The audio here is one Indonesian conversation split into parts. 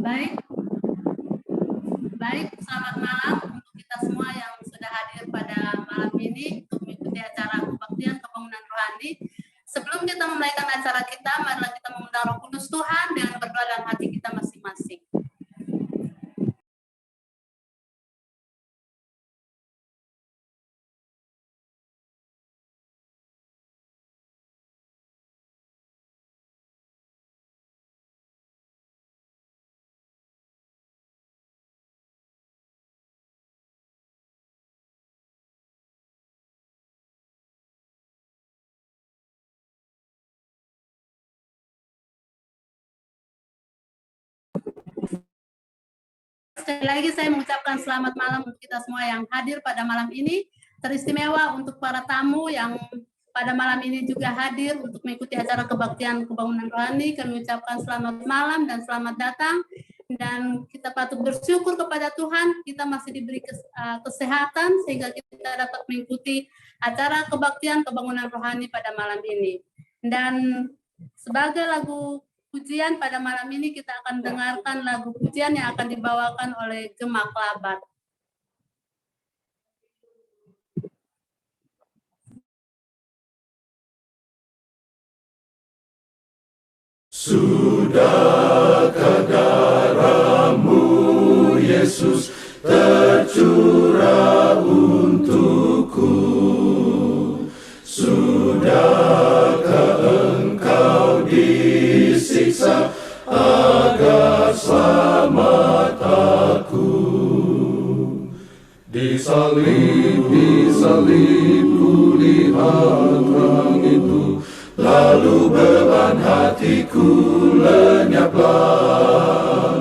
Baik, selamat malam untuk kita semua yang sudah hadir pada malam ini untuk mengikuti acara kebaktian kebangunan rohani. Sebelum kita memulaikan acara kita, marilah kita mengundang Roh Kudus Tuhan dengan berdoa dalam hati kita masing-masing. Sekali lagi saya mengucapkan selamat malam untuk kita semua yang hadir pada malam ini. Teristimewa untuk para tamu yang pada malam ini juga hadir untuk mengikuti acara kebaktian kebangunan rohani. Kami ucapkan selamat malam dan selamat datang. Dan kita patut bersyukur kepada Tuhan, kita masih diberi kesehatan sehingga kita dapat mengikuti acara kebaktian kebangunan rohani pada malam ini. Dan sebagai lagu pujian pada malam ini kita akan dengarkan lagu pujian yang akan dibawakan oleh Gema Klabat. Sudahkah darah-Mu Yesus tercurah untukku? Sudahkah Engkau disiksa agar selamat aku? Disalib ku lihat terang itu, lalu beban hatiku lenyaplah.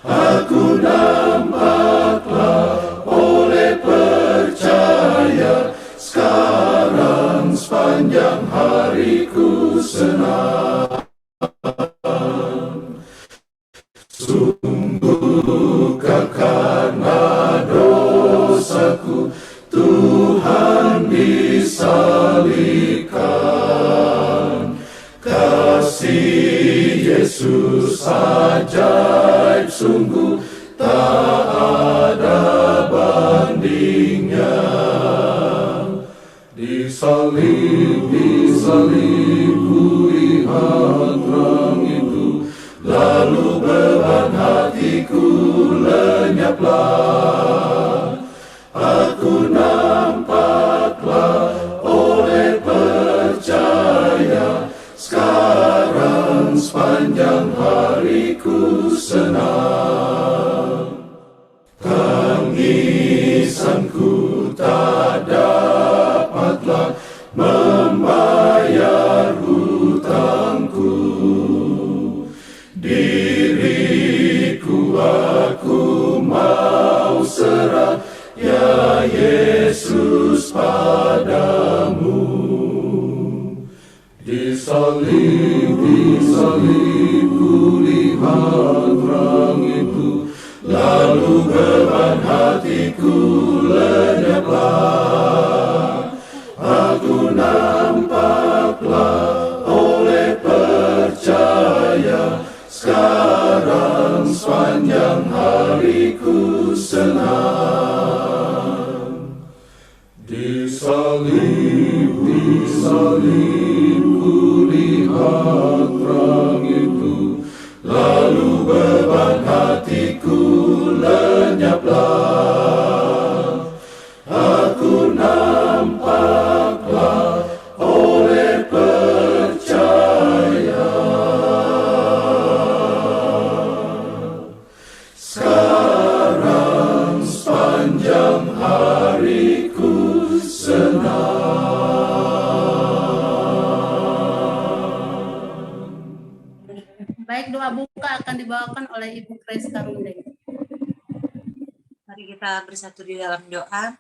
Aku nampaklah oleh percaya, sekarang sepanjang hariku senang. Sungguhkah karena dosaku Tuhan disalibkan? Kasih Yesus ajaib sungguh, tak ada bandingnya. Disalib ku lihat terang itu, lalu beban hatiku lenyaplah. Aku nampaklah oleh percaya, sekarang sepanjang hariku senang. Tangisanku tak dapatlah membayar hutangku. Diriku aku mau serah, ya Yesus, padamu. Disalib ku lihat terang itu, lalu beban hatiku lenyaplah. Aku nampaklah oleh percaya, sekarang sepanjang hariku senang. Disalib ku lihat terang itu, lalu beban hatiku lenyaplah. Aku nampaklah oleh percaya, sekarang sepanjang hariku senang. Baik, doa buka akan dibawakan oleh Ibu Grace Karundeng. Mari kita bersatu di dalam doa.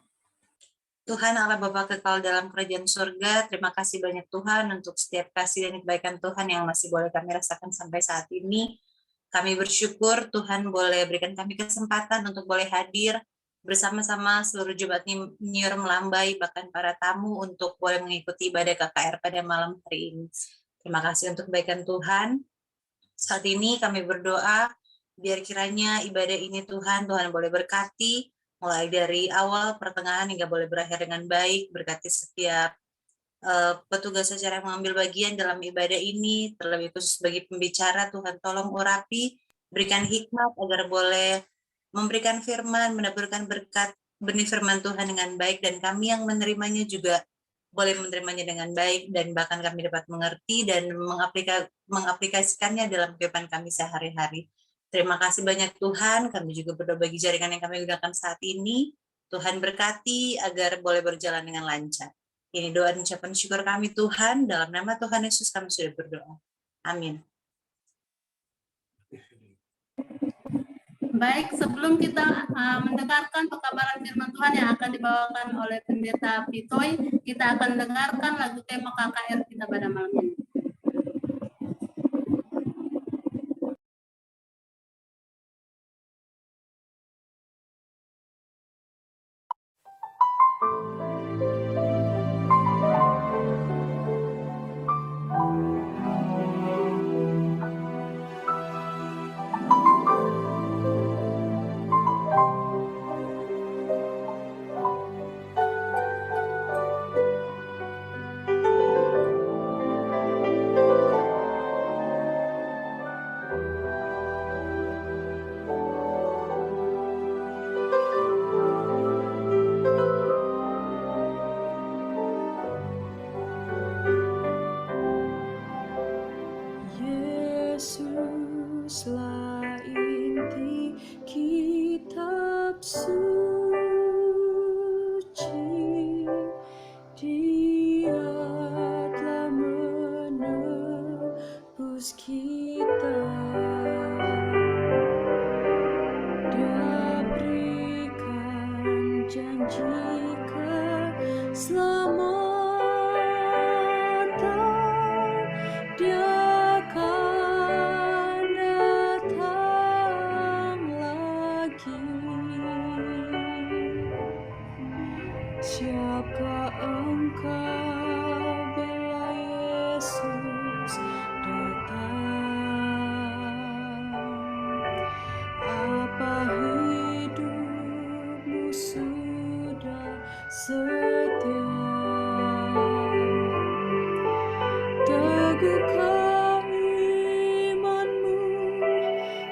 Tuhan Allah Bapa kekal dalam kerajaan surga, terima kasih banyak Tuhan untuk setiap kasih dan kebaikan Tuhan yang masih boleh kami rasakan sampai saat ini. Kami bersyukur Tuhan boleh berikan kami kesempatan untuk boleh hadir bersama-sama seluruh Jemaat New Melambai, bahkan para tamu untuk boleh mengikuti ibadah KKR pada malam hari ini. Terima kasih untuk kebaikan Tuhan. Saat ini kami berdoa Biar kiranya ibadah ini Tuhan boleh berkati, mulai dari awal, pertengahan, hingga boleh berakhir dengan baik, berkati setiap petugas acara yang mengambil bagian dalam ibadah ini, terlebih khusus bagi pembicara, Tuhan tolong urapi, berikan hikmat agar boleh memberikan firman, meneburkan berkat benih firman Tuhan dengan baik, dan kami yang menerimanya juga boleh menerimanya dengan baik, dan bahkan kami dapat mengerti dan mengaplikasikannya dalam kehidupan kami sehari-hari. Terima kasih banyak Tuhan, kami juga berdoa bagi jaringan yang kami gunakan saat ini. Tuhan berkati agar boleh berjalan dengan lancar. Ini doa dan ucapan syukur kami Tuhan, dalam nama Tuhan Yesus kami sudah berdoa. Amin. Baik, sebelum kita mendengarkan pekabaran firman Tuhan yang akan dibawakan oleh Pendeta Pitoy, kita akan dengarkan lagu tema KKR kita pada malam ini. Yesuslah inti kitab suci, Dia telah menebus kita. Dia berikan janji keselamatan, Dia akan datang lagi. Siapkah engkau bila Yesus datang? Apa hidupmu sudah setia? Teguhkah imanmu?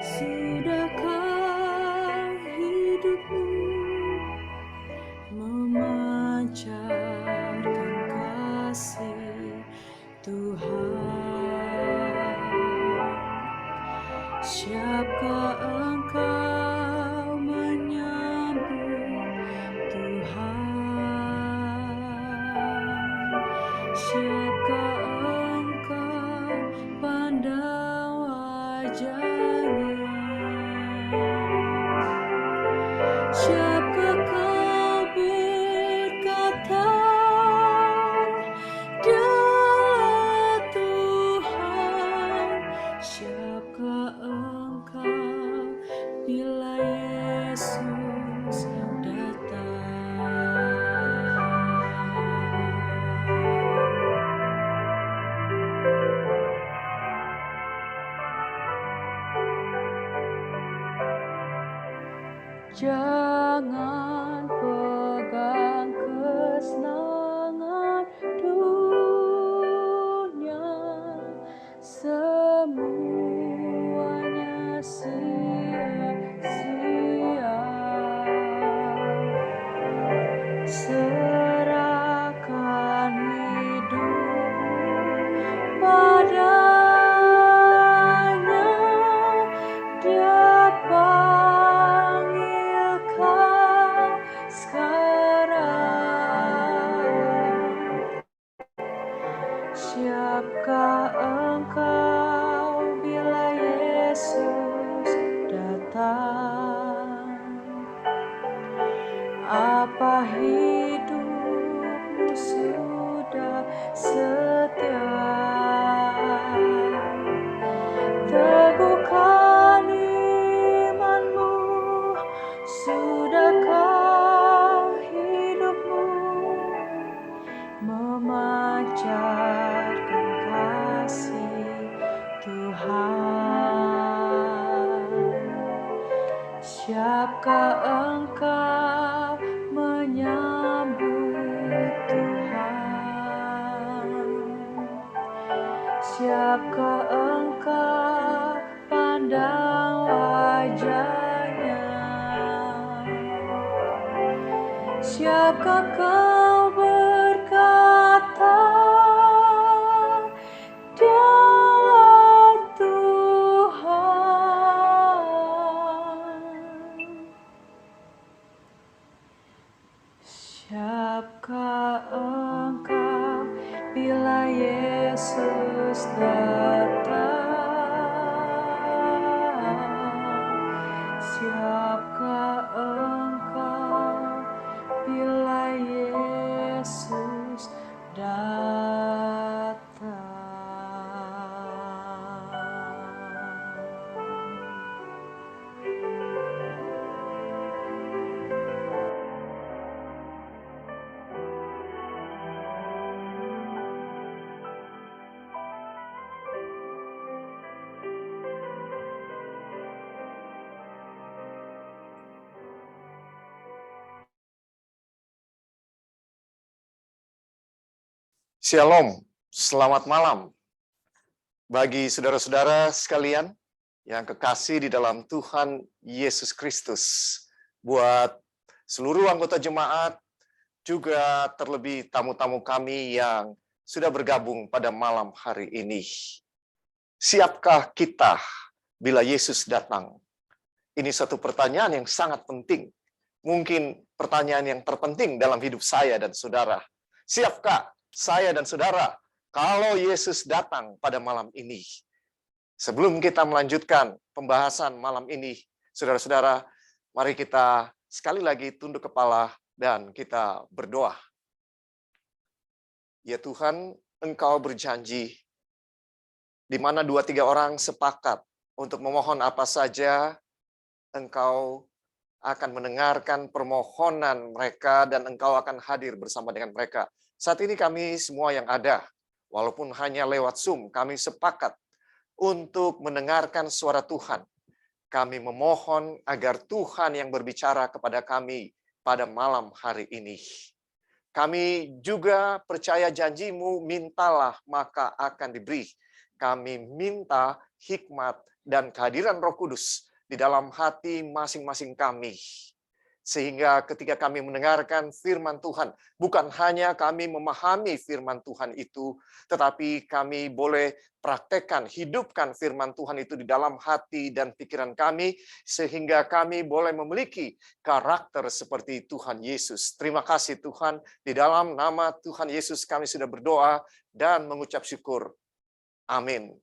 Sudahkah hidupmu memancarkan kasih Tuhan? Siapkah engkau menyambut Tuhan? Siapkah engkau pandang wajahnya? Siapkah kau berkata, Dialah Tuhan? Siapkah engkau bila Yesus datang? Jangan pegang kesenangan dunia, semuanya sia-sia. Serahkan hidupmu padanya, Dia panggil kau sekarang. Siapkah engkau bila Yesus datang? Apa hidupmu sudah setia? Teguhkan imanmu, sudahkah hidupmu memancarkan kasih Tuhan? Siapkah engkau menyambut Tuhan? Siapkah engkau pandang wajahnya? Siapkah kau berkata, Dialah Tuhan? Siapkah engkau bila Yesus datang? Siapkah engkau bila Yesus datang? Shalom, selamat malam bagi saudara-saudara sekalian yang kekasih di dalam Tuhan Yesus Kristus. Buat seluruh anggota jemaat, juga terlebih tamu-tamu kami yang sudah bergabung pada malam hari ini. Siapkah kita bila Yesus datang? Ini satu pertanyaan yang sangat penting. Mungkin pertanyaan yang terpenting dalam hidup saya dan saudara. Siapkah saya dan saudara kalau Yesus datang pada malam ini? Sebelum kita melanjutkan pembahasan malam ini, saudara-saudara, mari kita sekali lagi tunduk kepala dan kita berdoa. Ya Tuhan, Engkau berjanji, di mana 2-3 orang sepakat untuk memohon apa saja, Engkau akan mendengarkan permohonan mereka dan Engkau akan hadir bersama dengan mereka. Saat ini kami semua yang ada, walaupun hanya lewat Zoom, kami sepakat untuk mendengarkan suara Tuhan. Kami memohon agar Tuhan yang berbicara kepada kami pada malam hari ini. Kami juga percaya janji-Mu, mintalah maka akan diberi. Kami minta hikmat dan kehadiran Roh Kudus di dalam hati masing-masing kami. Sehingga ketika kami mendengarkan firman Tuhan, bukan hanya kami memahami firman Tuhan itu, tetapi kami boleh praktekkan, hidupkan firman Tuhan itu di dalam hati dan pikiran kami, sehingga kami boleh memiliki karakter seperti Tuhan Yesus. Terima kasih Tuhan, di dalam nama Tuhan Yesus kami sudah berdoa dan mengucap syukur. Amin.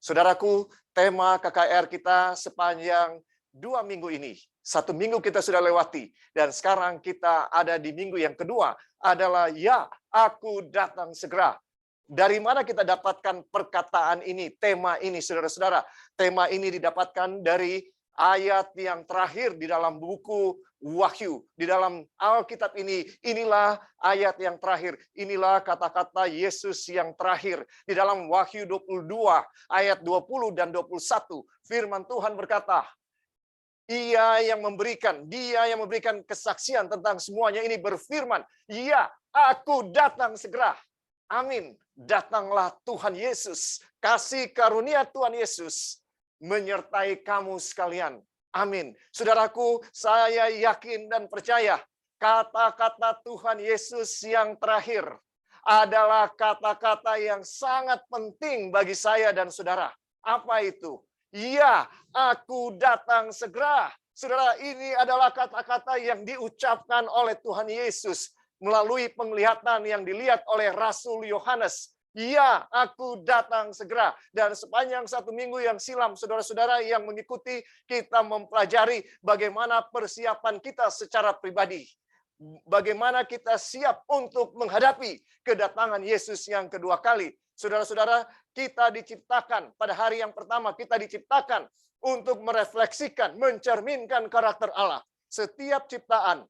Saudaraku, tema KKR kita sepanjang 2 minggu ini. 1 minggu kita sudah lewati, dan sekarang kita ada di minggu yang kedua, adalah ya, aku datang segera. Dari mana kita dapatkan perkataan ini, tema ini, saudara-saudara? Tema ini didapatkan dari ayat yang terakhir di dalam buku Wahyu. Di dalam Alkitab ini, inilah ayat yang terakhir. Inilah kata-kata Yesus yang terakhir. Di dalam Wahyu 22, ayat 20 dan 21, firman Tuhan berkata, Dia yang memberikan kesaksian tentang semuanya ini berfirman, ya, aku datang segera. Amin. Datanglah Tuhan Yesus. Kasih karunia Tuhan Yesus menyertai kamu sekalian. Amin. Saudaraku, saya yakin dan percaya kata-kata Tuhan Yesus yang terakhir adalah kata-kata yang sangat penting bagi saya dan saudara. Apa itu? Ya, aku datang segera. Saudara, ini adalah kata-kata yang diucapkan oleh Tuhan Yesus melalui penglihatan yang dilihat oleh Rasul Yohanes. Ya, aku datang segera. Dan sepanjang 1 minggu yang silam, saudara-saudara yang mengikuti, kita mempelajari bagaimana persiapan kita secara pribadi. Bagaimana kita siap untuk menghadapi kedatangan Yesus yang kedua kali. Saudara-saudara, kita diciptakan pada hari yang pertama, kita diciptakan untuk merefleksikan, mencerminkan karakter Allah. Setiap ciptaan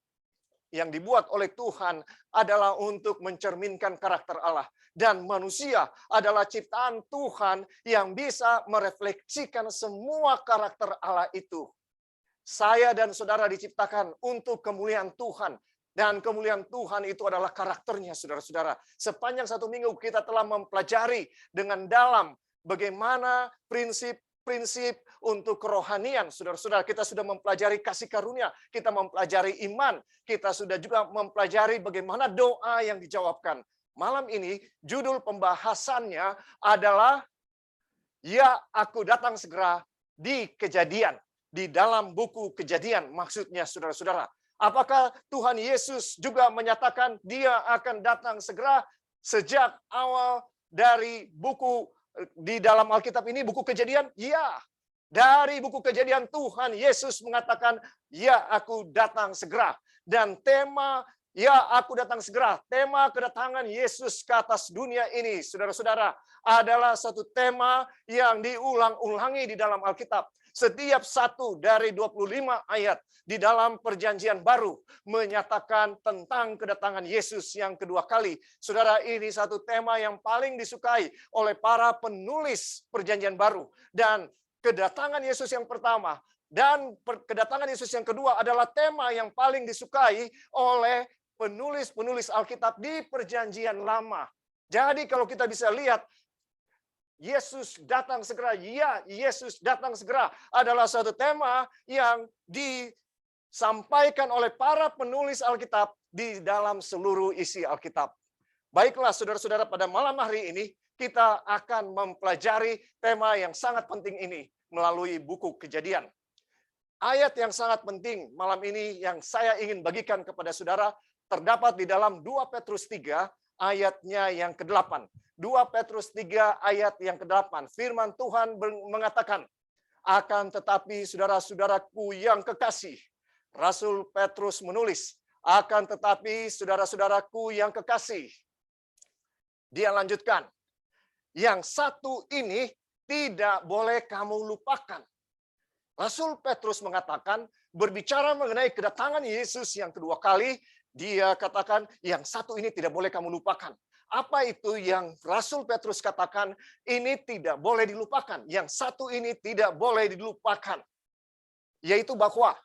yang dibuat oleh Tuhan adalah untuk mencerminkan karakter Allah. Dan manusia adalah ciptaan Tuhan yang bisa merefleksikan semua karakter Allah itu. Saya dan saudara diciptakan untuk kemuliaan Tuhan. Dan kemuliaan Tuhan itu adalah karakternya, saudara-saudara. Sepanjang 1 minggu kita telah mempelajari dengan dalam bagaimana prinsip-prinsip untuk kerohanian. Saudara-saudara, kita sudah mempelajari kasih karunia, kita mempelajari iman, kita sudah juga mempelajari bagaimana doa yang dijawabkan. Malam ini, judul pembahasannya adalah Ya, aku datang segera di Kejadian. Di dalam buku Kejadian, maksudnya saudara-saudara. Apakah Tuhan Yesus juga menyatakan dia akan datang segera sejak awal dari buku di dalam Alkitab ini, buku Kejadian? Ya, dari buku Kejadian Tuhan Yesus mengatakan, ya aku datang segera. Dan tema, ya aku datang segera, tema kedatangan Yesus ke atas dunia ini, saudara-saudara, adalah satu tema yang diulang-ulangi di dalam Alkitab. Setiap satu dari 25 ayat di dalam Perjanjian Baru menyatakan tentang kedatangan Yesus yang kedua kali. Saudara, ini satu tema yang paling disukai oleh para penulis Perjanjian Baru. Dan kedatangan Yesus yang pertama dan kedatangan Yesus yang kedua adalah tema yang paling disukai oleh penulis-penulis Alkitab di Perjanjian Lama. Jadi kalau kita bisa lihat, Yesus datang segera, ya Yesus datang segera adalah satu tema yang disampaikan oleh para penulis Alkitab di dalam seluruh isi Alkitab. Baiklah saudara-saudara, pada malam hari ini kita akan mempelajari tema yang sangat penting ini melalui buku Kejadian. Ayat yang sangat penting malam ini yang saya ingin bagikan kepada saudara terdapat di dalam 2 Petrus 3 ayatnya yang ke-8. 2 Petrus 3 ayat yang ke-8. Firman Tuhan mengatakan, akan tetapi saudara-saudaraku yang kekasih, Rasul Petrus menulis, akan tetapi saudara-saudaraku yang kekasih. Dia lanjutkan, yang satu ini tidak boleh kamu lupakan. Rasul Petrus mengatakan, berbicara mengenai kedatangan Yesus yang kedua kali, dia katakan, yang satu ini tidak boleh kamu lupakan. Apa itu yang Rasul Petrus katakan? Ini tidak boleh dilupakan. Yang satu ini tidak boleh dilupakan. Yaitu bahwa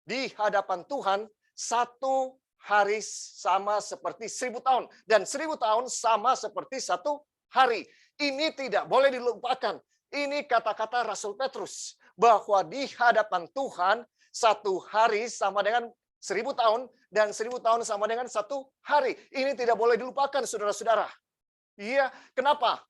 di hadapan Tuhan, satu hari sama seperti 1000 tahun. Dan 1000 tahun sama seperti satu hari. Ini tidak boleh dilupakan. Ini kata-kata Rasul Petrus. Bahwa di hadapan Tuhan, satu hari sama dengan 1000 tahun, dan 1000 tahun sama dengan satu hari. Ini tidak boleh dilupakan, saudara-saudara. Iya, kenapa?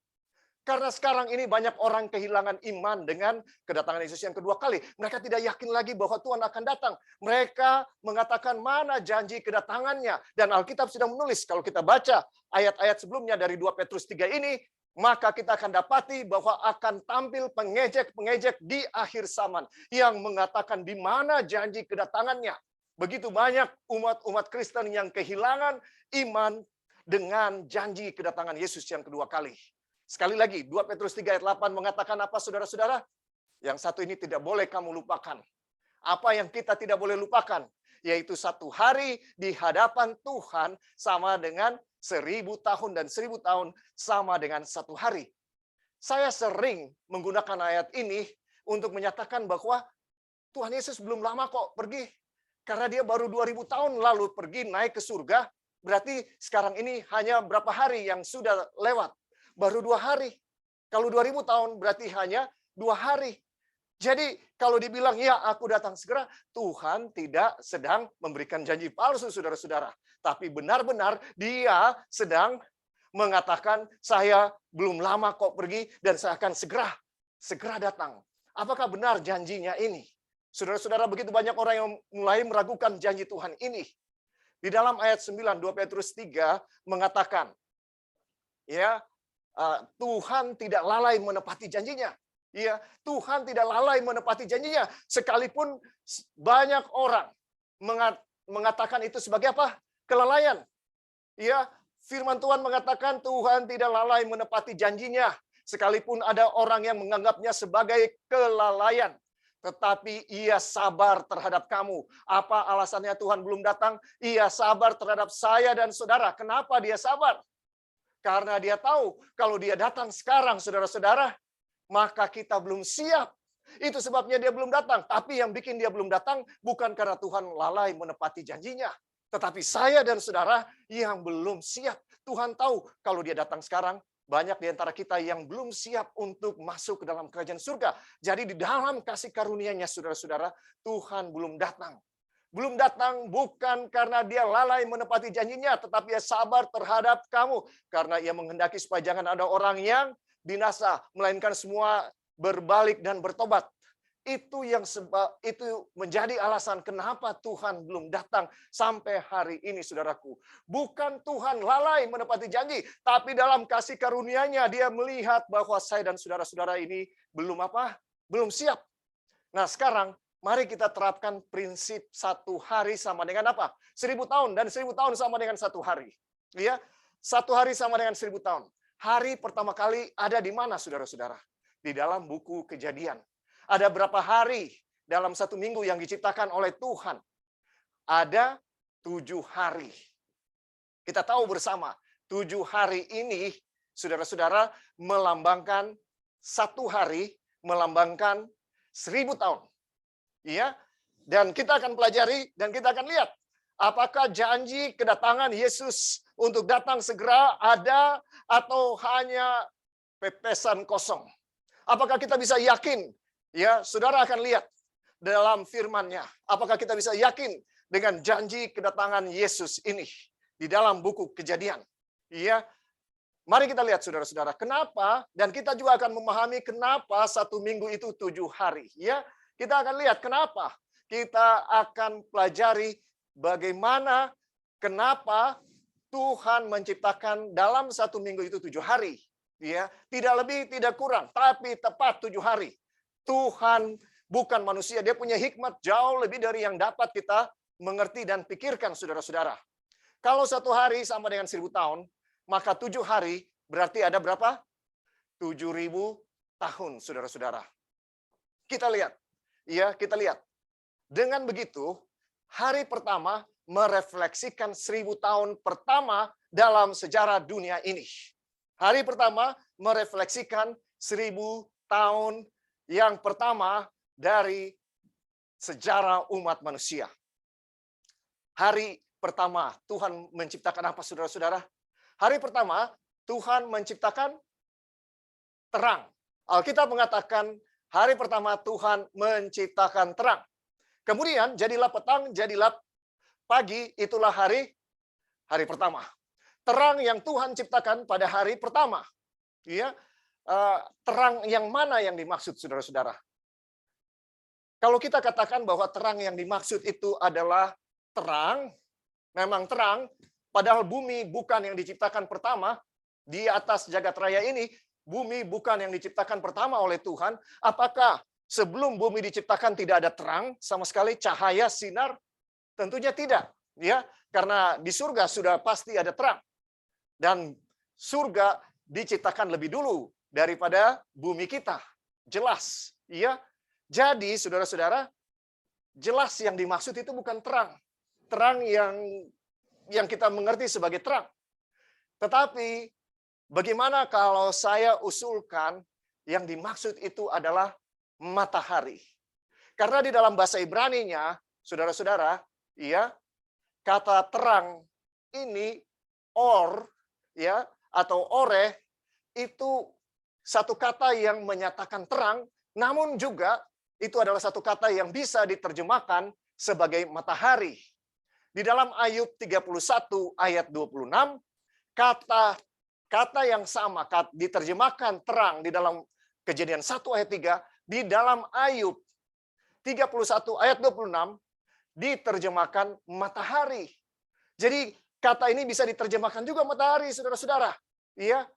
Karena sekarang ini banyak orang kehilangan iman dengan kedatangan Yesus yang kedua kali. Mereka tidak yakin lagi bahwa Tuhan akan datang. Mereka mengatakan mana janji kedatangannya. Dan Alkitab sudah menulis, kalau kita baca ayat-ayat sebelumnya dari 2 Petrus 3 ini, maka kita akan dapati bahwa akan tampil pengejek-pengejek di akhir zaman yang mengatakan di mana janji kedatangannya. Begitu banyak umat-umat Kristen yang kehilangan iman dengan janji kedatangan Yesus yang kedua kali. Sekali lagi, 2 Petrus 3 ayat 8 mengatakan apa, saudara-saudara? Yang satu ini tidak boleh kamu lupakan. Apa yang kita tidak boleh lupakan? Yaitu satu hari di hadapan Tuhan sama dengan 1000 tahun, dan 1000 tahun sama dengan satu hari. Saya sering menggunakan ayat ini untuk menyatakan bahwa Tuhan Yesus belum lama kok pergi. Karena dia baru 2000 tahun lalu pergi naik ke surga, berarti sekarang ini hanya berapa hari yang sudah lewat? Baru 2 hari. Kalau 2000 tahun berarti hanya 2 hari. Jadi kalau dibilang, ya aku datang segera, Tuhan tidak sedang memberikan janji palsu, saudara-saudara. Tapi benar-benar dia sedang mengatakan, saya belum lama kok pergi, dan saya akan segera datang. Apakah benar janjinya ini? Saudara-saudara, begitu banyak orang yang mulai meragukan janji Tuhan ini. Di dalam ayat 9, 2 Petrus 3 mengatakan, ya Tuhan tidak lalai menepati janjinya. Ya, Tuhan tidak lalai menepati janjinya. Sekalipun banyak orang mengatakan itu sebagai apa? Kelalaian. Ya, firman Tuhan mengatakan Tuhan tidak lalai menepati janjinya. Sekalipun ada orang yang menganggapnya sebagai kelalaian. Tetapi ia sabar terhadap kamu. Apa alasannya Tuhan belum datang? Ia sabar terhadap saya dan saudara. Kenapa dia sabar? Karena dia tahu kalau dia datang sekarang, saudara-saudara, maka kita belum siap. Itu sebabnya dia belum datang. Tapi yang bikin dia belum datang bukan karena Tuhan lalai menepati janjinya. Tetapi saya dan saudara yang belum siap. Tuhan tahu kalau dia datang sekarang, banyak di antara kita yang belum siap untuk masuk ke dalam kerajaan surga. Jadi di dalam kasih karunia-Nya, saudara-saudara, Tuhan belum datang. Belum datang bukan karena dia lalai menepati janjinya, tetapi dia sabar terhadap kamu. Karena ia menghendaki supaya jangan ada orang yang binasa, melainkan semua berbalik dan bertobat. Itu menjadi alasan kenapa Tuhan belum datang sampai hari ini, saudaraku. Bukan Tuhan lalai menepati janji, tapi dalam kasih karunia-Nya dia melihat bahwa saya dan saudara-saudara ini belum siap. Nah, sekarang mari kita terapkan prinsip 1 hari sama dengan apa? 1000 tahun, dan 1000 tahun sama dengan 1 hari. Ya, 1 hari sama dengan 1000 tahun. Hari pertama kali ada di mana, saudara-saudara? Di dalam buku Kejadian. Ada berapa hari dalam 1 minggu yang diciptakan oleh Tuhan? Ada 7 hari. Kita tahu bersama, 7 hari ini, saudara-saudara, melambangkan 1 hari, melambangkan 1000 tahun. Ya, dan kita akan pelajari dan kita akan lihat apakah janji kedatangan Yesus untuk datang segera ada atau hanya pepesan kosong. Apakah kita bisa yakin? Ya, saudara akan lihat dalam firman-Nya. Apakah kita bisa yakin dengan janji kedatangan Yesus ini di dalam buku Kejadian? Ya, mari kita lihat, saudara-saudara, kenapa, dan kita juga akan memahami kenapa 1 minggu itu 7 hari. Ya, kita akan lihat kenapa. Kita akan pelajari bagaimana, kenapa Tuhan menciptakan dalam 1 minggu itu 7 hari. Ya, tidak lebih, tidak kurang, tapi tepat 7 hari. Tuhan bukan manusia, dia punya hikmat jauh lebih dari yang dapat kita mengerti dan pikirkan, saudara-saudara. Kalau 1 hari sama dengan 1000 tahun, maka 7 hari berarti ada berapa? 7000 tahun, saudara-saudara. Kita lihat. Ya, kita lihat. Dengan begitu, hari pertama merefleksikan 1000 tahun pertama dalam sejarah dunia ini. Hari pertama merefleksikan 1000 tahun yang pertama dari sejarah umat manusia. Hari pertama Tuhan menciptakan apa, saudara-saudara? Hari pertama Tuhan menciptakan terang. Alkitab mengatakan hari pertama Tuhan menciptakan terang. Kemudian jadilah petang, jadilah pagi, itulah hari pertama. Terang yang Tuhan ciptakan pada hari pertama. Ya, terang yang mana yang dimaksud, saudara-saudara? Kalau kita katakan bahwa terang yang dimaksud itu adalah terang, memang terang, padahal bumi bukan yang diciptakan pertama, di atas jagat raya ini, bumi bukan yang diciptakan pertama oleh Tuhan. Apakah sebelum bumi diciptakan tidak ada terang sama sekali, cahaya, sinar? Tentunya tidak. Ya, karena di surga sudah pasti ada terang. Dan surga diciptakan lebih dulu daripada bumi kita. Jelas. Ya. Jadi, saudara-saudara, jelas yang dimaksud itu bukan terang. Terang yang kita mengerti sebagai terang. Tetapi, bagaimana kalau saya usulkan yang dimaksud itu adalah matahari? Karena di dalam bahasa Ibrani-nya, saudara-saudara, ya, kata terang ini or, ya, atau oreh, itu satu kata yang menyatakan terang, namun juga itu adalah satu kata yang bisa diterjemahkan sebagai matahari. Di dalam Ayub 31 ayat 26, kata yang sama diterjemahkan terang di dalam Kejadian 1 ayat 3, di dalam Ayub 31 ayat 26 diterjemahkan matahari. Jadi kata ini bisa diterjemahkan juga matahari, saudara-saudara. Iya.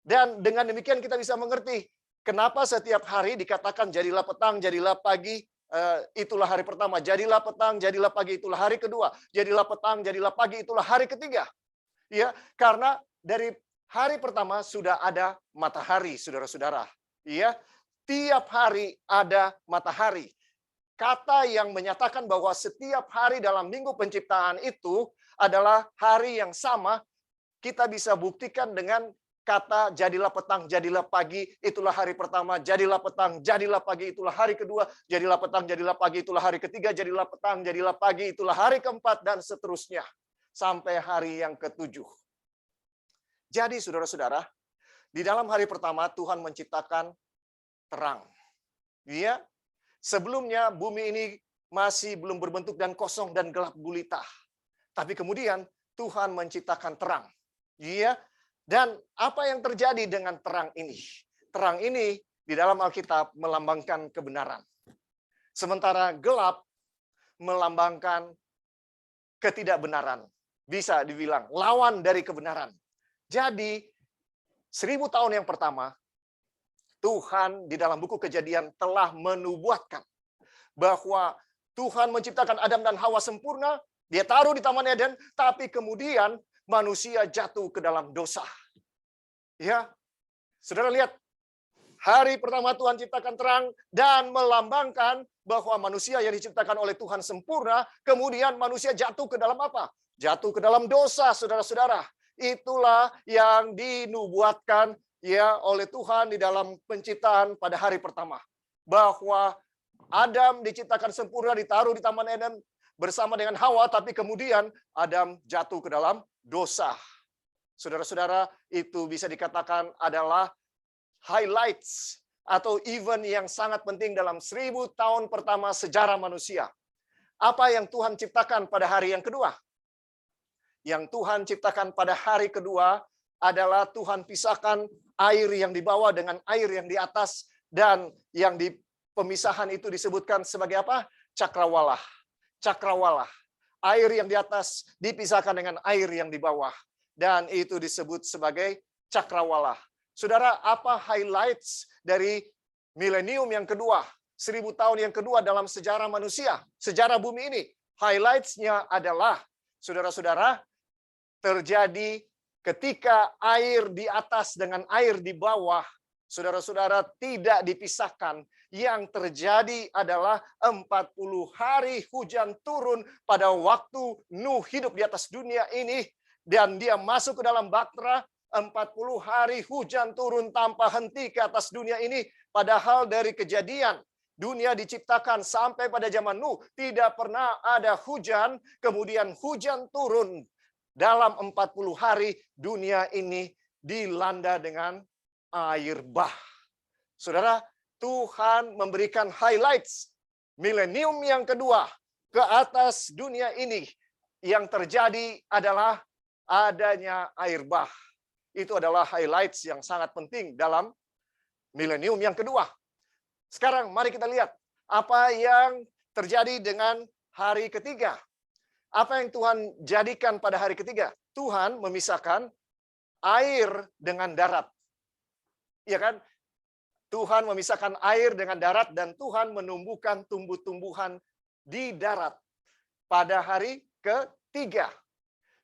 Dan dengan demikian kita bisa mengerti kenapa setiap hari dikatakan jadilah petang, jadilah pagi, itulah hari pertama. Jadilah petang, jadilah pagi, itulah hari kedua. Jadilah petang, jadilah pagi, itulah hari ketiga. Ya, karena dari hari pertama sudah ada matahari, saudara-saudara. Ya, tiap hari ada matahari. Kata yang menyatakan bahwa setiap hari dalam minggu penciptaan itu adalah hari yang sama, kita bisa buktikan dengan kata jadilah petang, jadilah pagi, itulah hari pertama, jadilah petang, jadilah pagi, itulah hari kedua, jadilah petang, jadilah pagi, itulah hari ketiga, jadilah petang, jadilah pagi, itulah hari keempat, dan seterusnya. Sampai hari yang ketujuh. Jadi saudara-saudara, di dalam hari pertama Tuhan menciptakan terang. Ya, sebelumnya bumi ini masih belum berbentuk dan kosong dan gelap gulita. Tapi kemudian Tuhan menciptakan terang. Ya, dan apa yang terjadi dengan terang ini? Terang ini di dalam Alkitab melambangkan kebenaran. Sementara gelap melambangkan ketidakbenaran. Bisa dibilang lawan dari kebenaran. Jadi 1000 tahun yang pertama, Tuhan di dalam buku Kejadian telah menubuatkan bahwa Tuhan menciptakan Adam dan Hawa sempurna, dia taruh di Taman Eden, tapi kemudian manusia jatuh ke dalam dosa. Ya, saudara lihat, hari pertama Tuhan ciptakan terang dan melambangkan bahwa manusia yang diciptakan oleh Tuhan sempurna, kemudian manusia jatuh ke dalam apa? Jatuh ke dalam dosa, saudara-saudara. Itulah yang dinubuatkan ya oleh Tuhan di dalam penciptaan pada hari pertama. Bahwa Adam diciptakan sempurna, ditaruh di Taman Eden bersama dengan Hawa, tapi kemudian Adam jatuh ke dalam dosa. Saudara-saudara, itu bisa dikatakan adalah highlights atau event yang sangat penting dalam 1000 tahun pertama sejarah manusia. Apa yang Tuhan ciptakan pada hari yang kedua? Yang Tuhan ciptakan pada hari kedua adalah Tuhan pisahkan air yang di bawah dengan air yang di atas, dan yang di pemisahan itu disebutkan sebagai apa? Cakrawala. Cakrawala. Air yang di atas dipisahkan dengan air yang di bawah, dan itu disebut sebagai cakrawala. Saudara, apa highlights dari milenium yang kedua, 1000 tahun yang kedua dalam sejarah manusia, sejarah bumi ini? Highlights-nya adalah, saudara-saudara, terjadi ketika air di atas dengan air di bawah, saudara-saudara, tidak dipisahkan. Yang terjadi adalah 40 hari hujan turun pada waktu Nuh hidup di atas dunia ini, dan dia masuk ke dalam bahtera. 40 hari hujan turun tanpa henti ke atas dunia ini. Padahal dari Kejadian, dunia diciptakan sampai pada zaman Nuh, tidak pernah ada hujan. Kemudian hujan turun. Dalam 40 hari dunia ini dilanda dengan air bah. Saudara, Tuhan memberikan highlights milenium yang kedua ke atas dunia ini. Yang terjadi adalah adanya air bah. Itu adalah highlights yang sangat penting dalam milenium yang kedua. Sekarang mari kita lihat apa yang terjadi dengan hari ketiga. Apa yang Tuhan jadikan pada hari ketiga? Tuhan memisahkan air dengan darat. Iya kan? Tuhan memisahkan air dengan darat, dan Tuhan menumbuhkan tumbuh-tumbuhan di darat pada hari ketiga.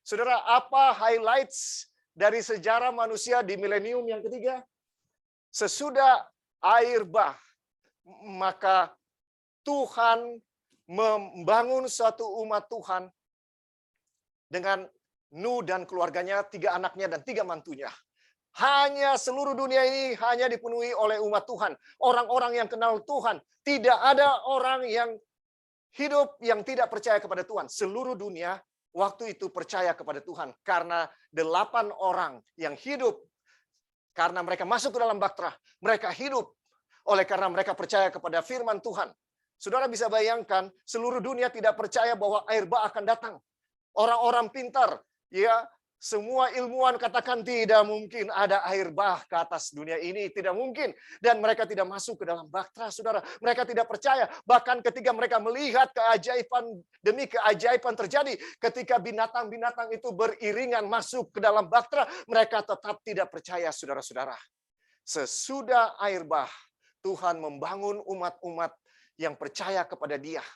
Saudara, apa highlights dari sejarah manusia di milenium yang ketiga? Sesudah air bah, maka Tuhan membangun suatu umat Tuhan dengan Nuh dan keluarganya, 3 anaknya dan 3 mantunya. Hanya seluruh dunia ini hanya dipenuhi oleh umat Tuhan. Orang-orang yang kenal Tuhan. Tidak ada orang yang hidup yang tidak percaya kepada Tuhan. Seluruh dunia waktu itu percaya kepada Tuhan. Karena 8 orang yang hidup, karena mereka masuk ke dalam bahtera, mereka hidup oleh karena mereka percaya kepada firman Tuhan. Saudara bisa bayangkan, seluruh dunia tidak percaya bahwa air bah akan datang. Orang-orang pintar, ya, semua ilmuwan katakan tidak mungkin ada air bah ke atas dunia ini, tidak mungkin. Dan mereka tidak masuk ke dalam bahtera, saudara. Mereka tidak percaya. Bahkan ketika mereka melihat keajaiban demi keajaiban terjadi, ketika binatang-binatang itu beriringan masuk ke dalam bahtera, mereka tetap tidak percaya, saudara-saudara. Sesudah air bah, Tuhan membangun umat-umat yang percaya kepada Dia.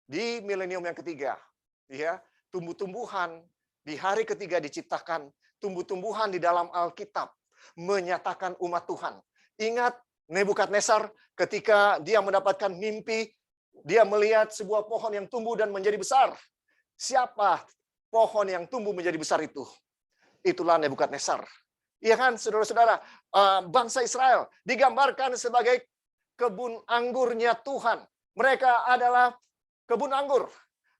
Di milenium yang ketiga, ya, tumbuh-tumbuhan di hari ketiga diciptakan. Tumbuh-tumbuhan di dalam Alkitab menyatakan umat Tuhan. Ingat Nebukadnezar ketika dia mendapatkan mimpi, dia melihat sebuah pohon yang tumbuh dan menjadi besar. Siapa pohon yang tumbuh menjadi besar itu? Itulah Nebukadnezar. Iya kan, saudara-saudara, bangsa Israel digambarkan sebagai kebun anggurnya Tuhan. Mereka adalah kebun anggur.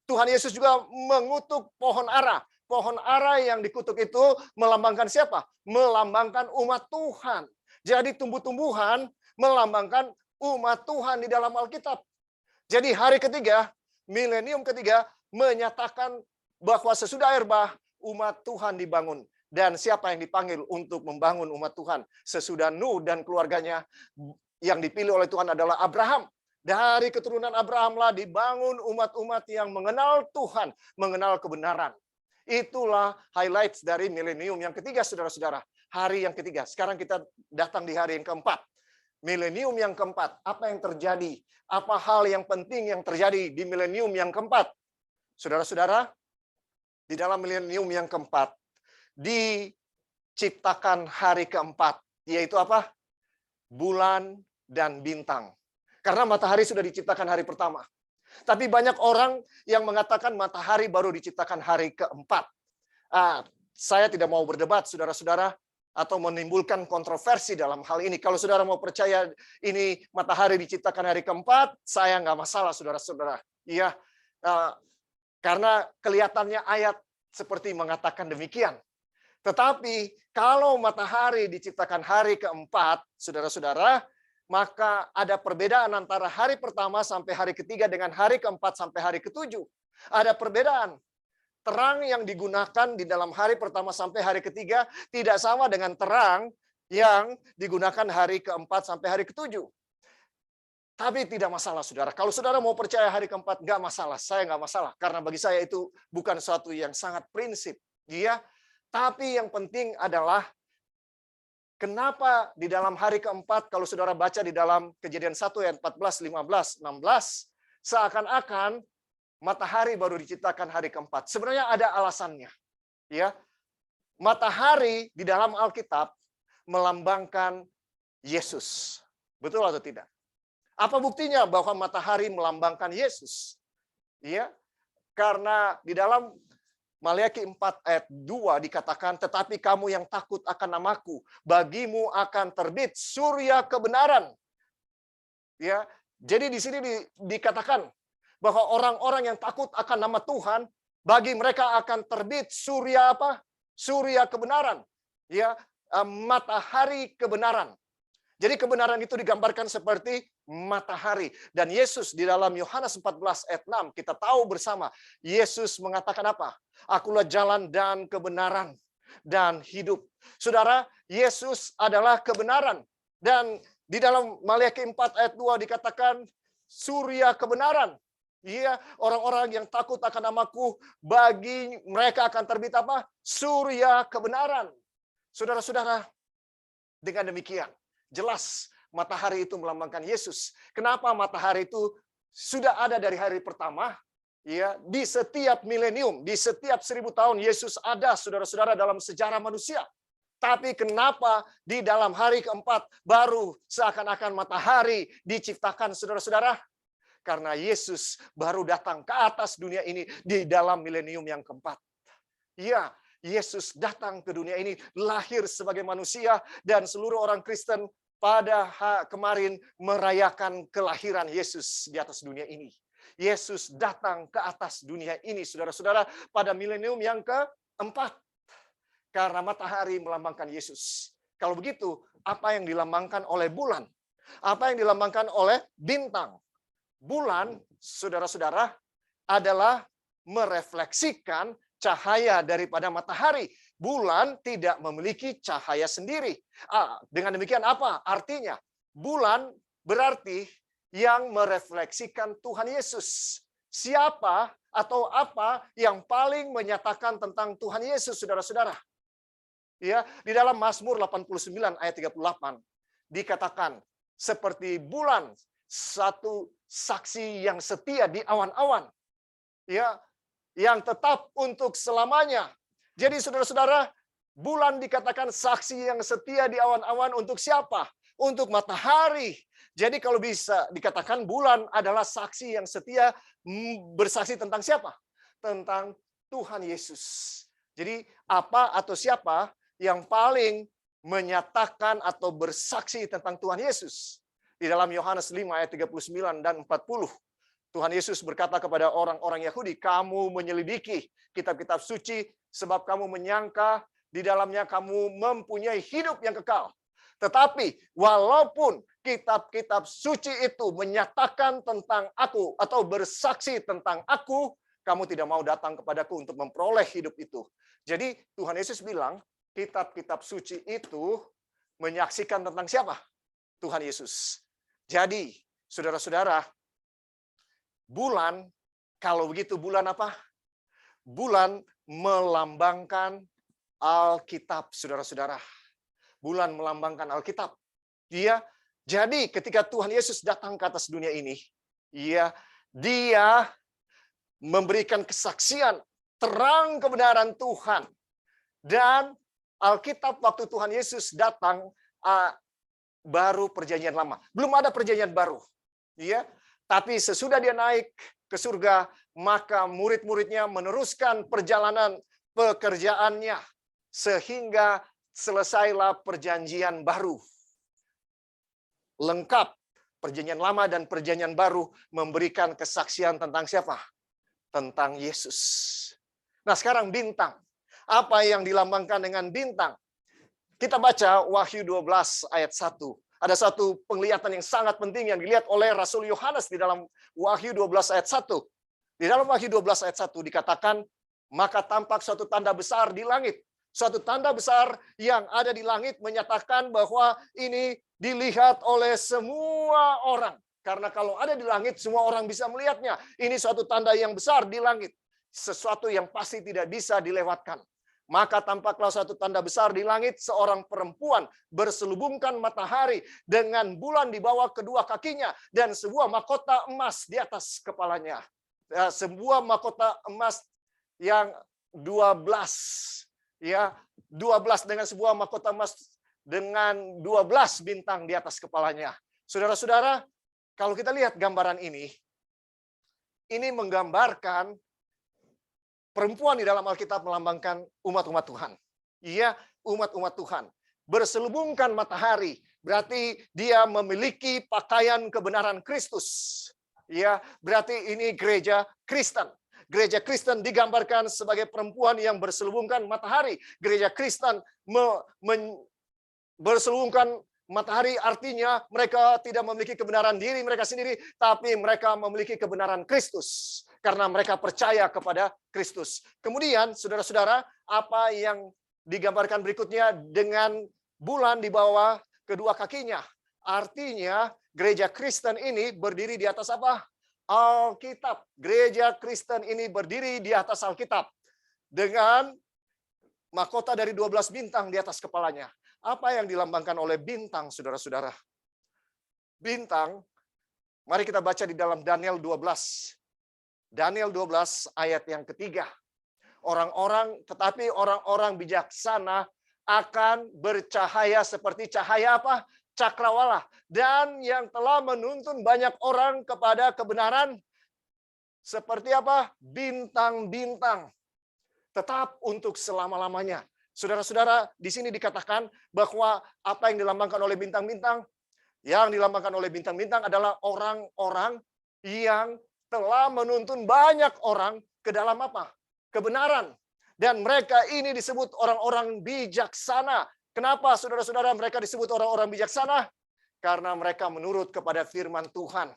Tuhan Yesus juga mengutuk pohon ara. Pohon ara yang dikutuk itu melambangkan siapa? Melambangkan umat Tuhan. Jadi tumbuh-tumbuhan melambangkan umat Tuhan di dalam Alkitab. Jadi hari ketiga, milenium ketiga, menyatakan bahwa sesudah air bah, umat Tuhan dibangun. Dan siapa yang dipanggil untuk membangun umat Tuhan? Sesudah Nuh dan keluarganya, yang dipilih oleh Tuhan adalah Abraham. Dari keturunan Abrahamlah dibangun umat-umat yang mengenal Tuhan, mengenal kebenaran. Itulah highlights dari milenium yang ketiga, saudara-saudara. Hari yang ketiga. Sekarang kita datang di hari yang keempat. Milenium yang keempat. Apa yang terjadi? Apa hal yang penting yang terjadi di milenium yang keempat? Saudara-saudara, di dalam milenium yang keempat, diciptakan hari keempat. Yaitu apa? Bulan dan bintang. Karena matahari sudah diciptakan hari pertama. Tapi banyak orang yang mengatakan matahari baru diciptakan hari keempat. Saya tidak mau berdebat, saudara-saudara, atau menimbulkan kontroversi dalam hal ini. Kalau saudara mau percaya ini matahari diciptakan hari keempat, saya nggak masalah, saudara-saudara. Iya, karena kelihatannya ayat seperti mengatakan demikian. Tetapi kalau matahari diciptakan hari keempat, saudara-saudara, maka ada perbedaan antara hari pertama sampai hari ketiga dengan hari keempat sampai hari ketujuh. Ada perbedaan. Terang yang digunakan di dalam hari pertama sampai hari ketiga tidak sama dengan terang yang digunakan hari keempat sampai hari ketujuh. Tapi tidak masalah, saudara. Kalau saudara mau percaya hari keempat, nggak masalah. Saya nggak masalah. Karena bagi saya itu bukan suatu yang sangat prinsip. Iya. Tapi yang penting adalah kenapa di dalam hari keempat, kalau saudara baca di dalam Kejadian 1 ayat 14, 15, 16, seakan-akan matahari baru diciptakan hari keempat. Sebenarnya ada alasannya. Ya, matahari di dalam Alkitab melambangkan Yesus. Betul atau tidak? Apa buktinya bahwa matahari melambangkan Yesus? Ya, karena di dalam Maliaki 4 ayat 2 dikatakan, tetapi kamu yang takut akan namaku, bagimu akan terbit surya kebenaran. Ya, jadi di sini dikatakan bahwa orang-orang yang takut akan nama Tuhan, bagi mereka akan terbit surya apa? Surya kebenaran. Ya, matahari kebenaran. Jadi kebenaran itu digambarkan seperti matahari. Dan Yesus di dalam Yohanes 14 ayat 6, kita tahu bersama, Yesus mengatakan apa? Akulah jalan dan kebenaran dan hidup. Saudara, Yesus adalah kebenaran. Dan di dalam Maliaki 4 ayat 2 dikatakan, surya kebenaran. Iya, orang-orang yang takut akan namaku, bagi mereka akan terbit apa? Surya kebenaran. Saudara-saudara, dengan demikian, jelas matahari itu melambangkan Yesus. Kenapa matahari itu sudah ada dari hari pertama? Ya, di setiap milenium, di setiap 1000 tahun Yesus ada, saudara-saudara, dalam sejarah manusia. Tapi kenapa di dalam hari keempat baru seakan-akan matahari diciptakan, saudara-saudara? Karena Yesus baru datang ke atas dunia ini di dalam milenium yang keempat. Ya, Yesus datang ke dunia ini, lahir sebagai manusia, dan seluruh orang Kristen pada kemarin merayakan kelahiran Yesus di atas dunia ini. Yesus datang ke atas dunia ini, saudara-saudara, pada milenium yang keempat. Karena matahari melambangkan Yesus. Kalau begitu, apa yang dilambangkan oleh bulan? Apa yang dilambangkan oleh bintang? Bulan, saudara-saudara, adalah merefleksikan cahaya daripada matahari. Bulan tidak memiliki cahaya sendiri. Dengan demikian apa artinya? Bulan berarti yang merefleksikan Tuhan Yesus. Siapa atau apa yang paling menyatakan tentang Tuhan Yesus, saudara-saudara? Ya, di dalam Mazmur 89 ayat 38 dikatakan, seperti bulan, satu saksi yang setia di awan-awan. Ya, yang tetap untuk selamanya. Jadi saudara-saudara, bulan dikatakan saksi yang setia di awan-awan untuk siapa? Untuk matahari. Jadi kalau bisa dikatakan bulan adalah saksi yang setia, bersaksi tentang siapa? Tentang Tuhan Yesus. Jadi apa atau siapa yang paling menyatakan atau bersaksi tentang Tuhan Yesus. Di dalam Yohanes 5 ayat 39 dan 40. Tuhan Yesus berkata kepada orang-orang Yahudi, kamu menyelidiki kitab-kitab suci sebab kamu menyangka di dalamnya kamu mempunyai hidup yang kekal. Tetapi walaupun kitab-kitab suci itu menyatakan tentang aku atau bersaksi tentang aku, kamu tidak mau datang kepadaku untuk memperoleh hidup itu. Jadi Tuhan Yesus bilang, kitab-kitab suci itu menyaksikan tentang siapa? Tuhan Yesus. Jadi, saudara-saudara, bulan, kalau begitu bulan apa? Bulan melambangkan Alkitab, saudara-saudara. Bulan melambangkan Alkitab. Jadi ketika Tuhan Yesus datang ke atas dunia ini, dia memberikan kesaksian terang kebenaran Tuhan. Dan Alkitab waktu Tuhan Yesus datang baru perjanjian lama. Belum ada perjanjian baru. Tapi sesudah dia naik ke surga, maka murid-muridnya meneruskan perjalanan pekerjaannya sehingga selesailah perjanjian baru. Lengkap. Perjanjian lama dan perjanjian baru memberikan kesaksian tentang siapa? Tentang Yesus. Nah, sekarang bintang. Apa yang dilambangkan dengan bintang? Kita baca Wahyu 12 ayat 1. Ada satu penglihatan yang sangat penting yang dilihat oleh Rasul Yohanes di dalam Wahyu 12 ayat 1. Di dalam Wahyu 12 ayat 1 dikatakan, maka tampak suatu tanda besar di langit. Suatu tanda besar yang ada di langit menyatakan bahwa ini dilihat oleh semua orang. Karena kalau ada di langit, semua orang bisa melihatnya. Ini suatu tanda yang besar di langit. Sesuatu yang pasti tidak bisa dilewatkan. Maka tampaklah suatu tanda besar di langit, seorang perempuan berselubungkan matahari dengan bulan di bawah kedua kakinya dan sebuah mahkota emas di atas kepalanya. Sebuah mahkota emas yang 12 dengan sebuah mahkota emas dengan 12 bintang di atas kepalanya. Saudara-saudara, kalau kita lihat gambaran ini menggambarkan perempuan di dalam Alkitab melambangkan umat-umat Tuhan. Umat-umat Tuhan. Berselubungkan matahari, berarti dia memiliki pakaian kebenaran Kristus. Berarti ini gereja Kristen. Gereja Kristen digambarkan sebagai perempuan yang berselubungkan matahari. Gereja Kristen berselubungkan matahari artinya mereka tidak memiliki kebenaran diri mereka sendiri, tapi mereka memiliki kebenaran Kristus. Karena mereka percaya kepada Kristus. Kemudian, saudara-saudara, apa yang digambarkan berikutnya dengan bulan di bawah kedua kakinya? Artinya, gereja Kristen ini berdiri di atas apa? Alkitab. Gereja Kristen ini berdiri di atas Alkitab. Dengan mahkota dari 12 bintang di atas kepalanya. Apa yang dilambangkan oleh bintang, saudara-saudara? Bintang, mari kita baca di dalam Daniel 12. Daniel 12 ayat yang ketiga. Tetapi orang-orang bijaksana akan bercahaya seperti cahaya apa? Cakrawala. Dan yang telah menuntun banyak orang kepada kebenaran seperti apa? Bintang-bintang. Tetap untuk selama-lamanya. Saudara-saudara, di sini dikatakan bahwa apa yang dilambangkan oleh bintang-bintang? Yang dilambangkan oleh bintang-bintang adalah orang-orang yang telah menuntun banyak orang ke dalam apa? Kebenaran. Dan mereka ini disebut orang-orang bijaksana. Kenapa saudara-saudara mereka disebut orang-orang bijaksana? Karena mereka menurut kepada firman Tuhan.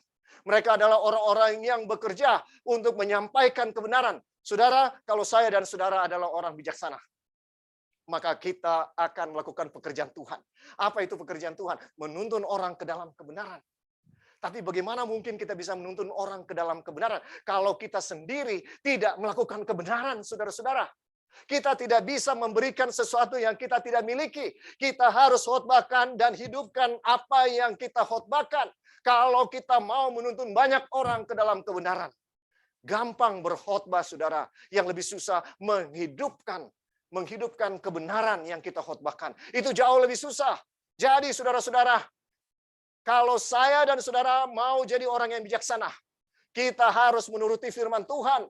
Mereka adalah orang-orang yang bekerja untuk menyampaikan kebenaran. Saudara, kalau saya dan saudara adalah orang bijaksana, maka kita akan melakukan pekerjaan Tuhan. Apa itu pekerjaan Tuhan? Menuntun orang ke dalam kebenaran. Tapi bagaimana mungkin kita bisa menuntun orang ke dalam kebenaran kalau kita sendiri tidak melakukan kebenaran, saudara-saudara? Kita tidak bisa memberikan sesuatu yang kita tidak miliki. Kita harus khotbahkan dan hidupkan apa yang kita khotbahkan. Kalau kita mau menuntun banyak orang ke dalam kebenaran. Gampang berkhotbah, saudara. Yang lebih susah menghidupkan kebenaran yang kita khotbahkan. Itu jauh lebih susah. Jadi saudara-saudara, kalau saya dan saudara mau jadi orang yang bijaksana, kita harus menuruti firman Tuhan.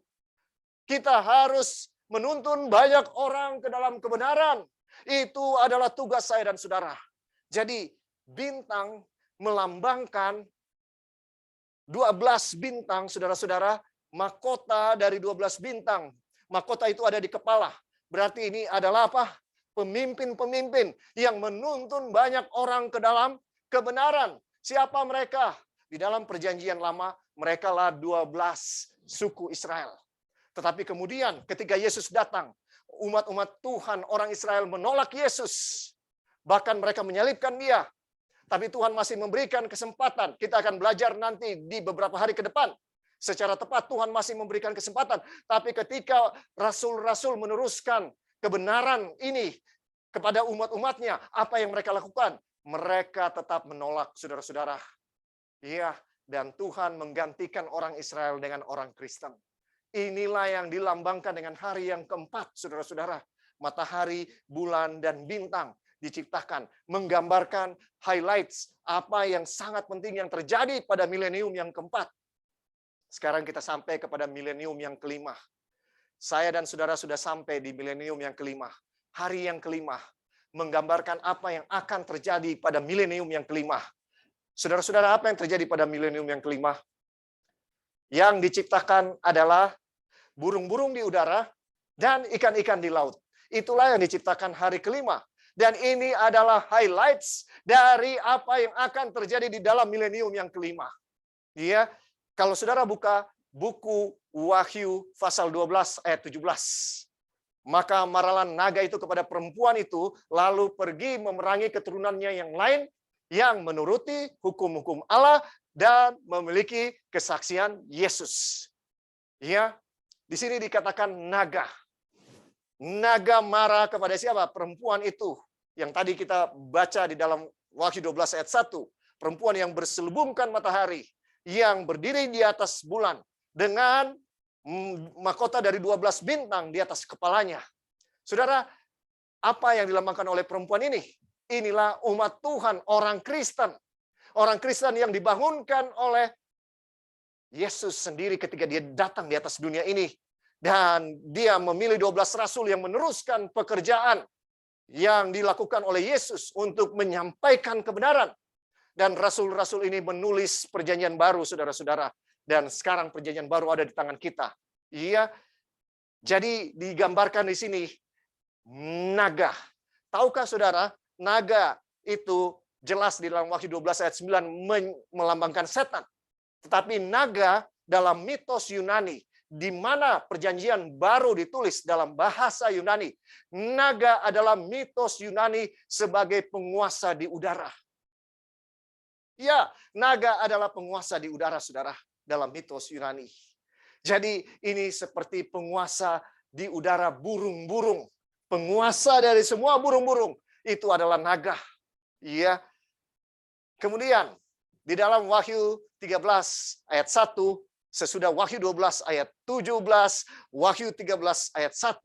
Kita harus menuntun banyak orang ke dalam kebenaran. Itu adalah tugas saya dan saudara. Jadi bintang melambangkan 12 bintang, saudara-saudara, mahkota dari 12 bintang. Mahkota itu ada di kepala. Berarti ini adalah apa? Pemimpin-pemimpin yang menuntun banyak orang ke dalam kebenaran. Siapa mereka? Di dalam perjanjian lama, mereka lah 12 suku Israel. Tetapi kemudian ketika Yesus datang, umat-umat Tuhan, orang Israel menolak Yesus. Bahkan mereka menyalibkan dia. Tapi Tuhan masih memberikan kesempatan. Kita akan belajar nanti di beberapa hari ke depan. Secara tepat Tuhan masih memberikan kesempatan. Tapi ketika rasul-rasul meneruskan kebenaran ini kepada umat-umatnya, apa yang mereka lakukan? Mereka tetap menolak, saudara-saudara. Iya, dan Tuhan menggantikan orang Israel dengan orang Kristen. Inilah yang dilambangkan dengan hari yang keempat, saudara-saudara. Matahari, bulan, dan bintang diciptakan, menggambarkan highlights apa yang sangat penting yang terjadi pada milenium yang keempat. Sekarang kita sampai kepada milenium yang kelima. Saya dan saudara sudah sampai di milenium yang kelima. Hari yang kelima menggambarkan apa yang akan terjadi pada milenium yang kelima. Saudara-saudara, apa yang terjadi pada milenium yang kelima? Yang diciptakan adalah burung-burung di udara dan ikan-ikan di laut. Itulah yang diciptakan hari kelima. Dan ini adalah highlights dari apa yang akan terjadi di dalam milenium yang kelima. Ya, kalau saudara buka buku Wahyu pasal 12 ayat 17. Maka maralah naga itu kepada perempuan itu, lalu pergi memerangi keturunannya yang lain, yang menuruti hukum-hukum Allah dan memiliki kesaksian Yesus. Ya, di sini dikatakan naga. Naga marah kepada siapa? Perempuan itu. Yang tadi kita baca di dalam Wahyu 12 ayat 1. Perempuan yang berselubungkan matahari, yang berdiri di atas bulan, dengan mahkota dari 12 bintang di atas kepalanya. Saudara, apa yang dilambangkan oleh perempuan ini? Inilah umat Tuhan, orang Kristen. Orang Kristen yang dibangunkan oleh Yesus sendiri ketika dia datang di atas dunia ini. Dan dia memilih 12 rasul yang meneruskan pekerjaan yang dilakukan oleh Yesus untuk menyampaikan kebenaran. Dan rasul-rasul ini menulis perjanjian baru, saudara-saudara. Dan sekarang perjanjian baru ada di tangan kita. Iya. Jadi digambarkan di sini naga. Tahukah saudara, naga itu jelas di dalam Wahyu 12 ayat 9 melambangkan setan. Tetapi naga dalam mitos Yunani, di mana perjanjian baru ditulis dalam bahasa Yunani, naga adalah mitos Yunani sebagai penguasa di udara. Ya, naga adalah penguasa di udara, saudara, dalam mitos Yunani. Jadi ini seperti penguasa di udara burung-burung. Penguasa dari semua burung-burung itu adalah naga. Iya. Kemudian di dalam Wahyu 13 ayat 1, sesudah Wahyu 12 ayat 17, Wahyu 13 ayat 1,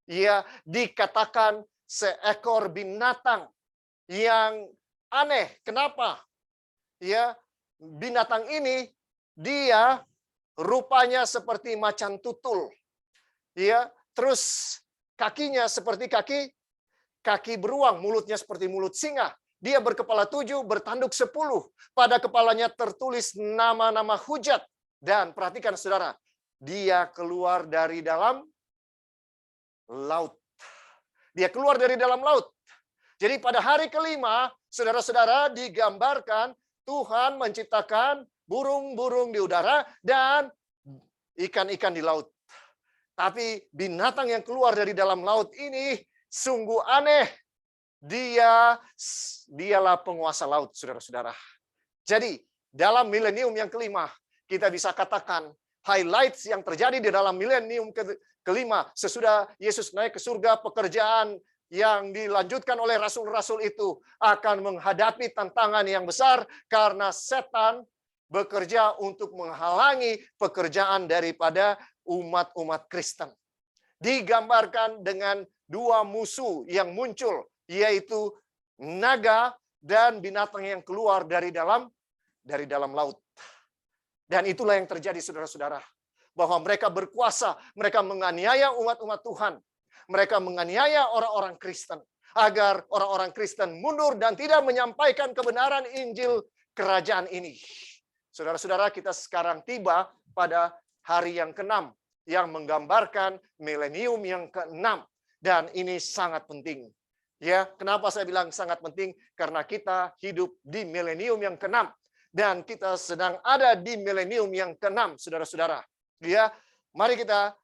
ya, dikatakan seekor binatang yang aneh. Kenapa? Ya, binatang ini dia rupanya seperti macan tutul. Ya, terus kakinya seperti kaki beruang, mulutnya seperti mulut singa. Dia berkepala 7, bertanduk 10. Pada kepalanya tertulis nama-nama hujat. Dan perhatikan saudara, dia keluar dari dalam laut. Dia keluar dari dalam laut. Jadi pada hari kelima, saudara-saudara, digambarkan Tuhan menciptakan burung-burung di udara dan ikan-ikan di laut. Tapi binatang yang keluar dari dalam laut ini sungguh aneh. Dialah penguasa laut, saudara-saudara. Jadi dalam milenium yang kelima, kita bisa katakan highlights yang terjadi di dalam milenium kelima sesudah Yesus naik ke surga, pekerjaan yang dilanjutkan oleh rasul-rasul itu akan menghadapi tantangan yang besar karena setan bekerja untuk menghalangi pekerjaan daripada umat-umat Kristen. Digambarkan dengan dua musuh yang muncul, yaitu naga dan binatang yang keluar dari dalam laut. Dan itulah yang terjadi, saudara-saudara. Bahwa mereka berkuasa, mereka menganiaya umat-umat Tuhan. Mereka menganiaya orang-orang Kristen. agar orang-orang Kristen mundur dan tidak menyampaikan kebenaran Injil kerajaan ini. Saudara-saudara, kita sekarang tiba pada hari yang ke-6 yang menggambarkan milenium yang ke-6, dan ini sangat penting. Ya, kenapa saya bilang sangat penting? Karena kita hidup di milenium yang ke-6 dan kita sedang ada di milenium yang ke-6, saudara-saudara. Ya, mari kita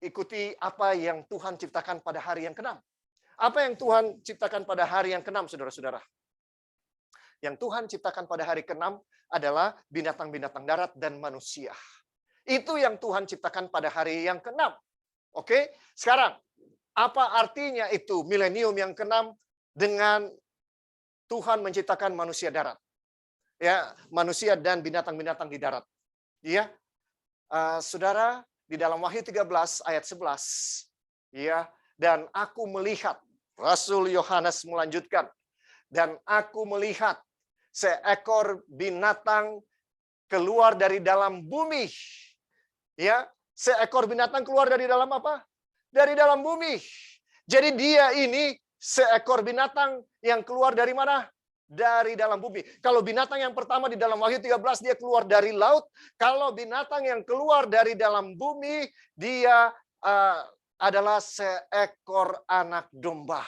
ikuti apa yang Tuhan ciptakan pada hari yang ke-6. Apa yang Tuhan ciptakan pada hari yang ke-6, saudara-saudara? Yang Tuhan ciptakan pada hari ke-6 adalah binatang-binatang darat dan manusia. Itu yang Tuhan ciptakan pada hari yang ke-6. Oke, sekarang apa artinya itu milenium yang ke-6 dengan Tuhan menciptakan manusia darat? Ya, manusia dan binatang-binatang di darat. Ya, saudara, di dalam Wahyu 13 ayat 11, ya, dan aku melihat, Rasul Yohanes melanjutkan, dan aku melihat seekor binatang keluar dari dalam bumi. Ya, seekor binatang keluar dari dalam apa? Dari dalam bumi. Jadi dia ini seekor binatang yang keluar dari mana? Dari dalam bumi. Kalau binatang yang pertama di dalam Wahyu 13 dia keluar dari laut. Kalau binatang yang keluar dari dalam bumi dia adalah seekor anak domba.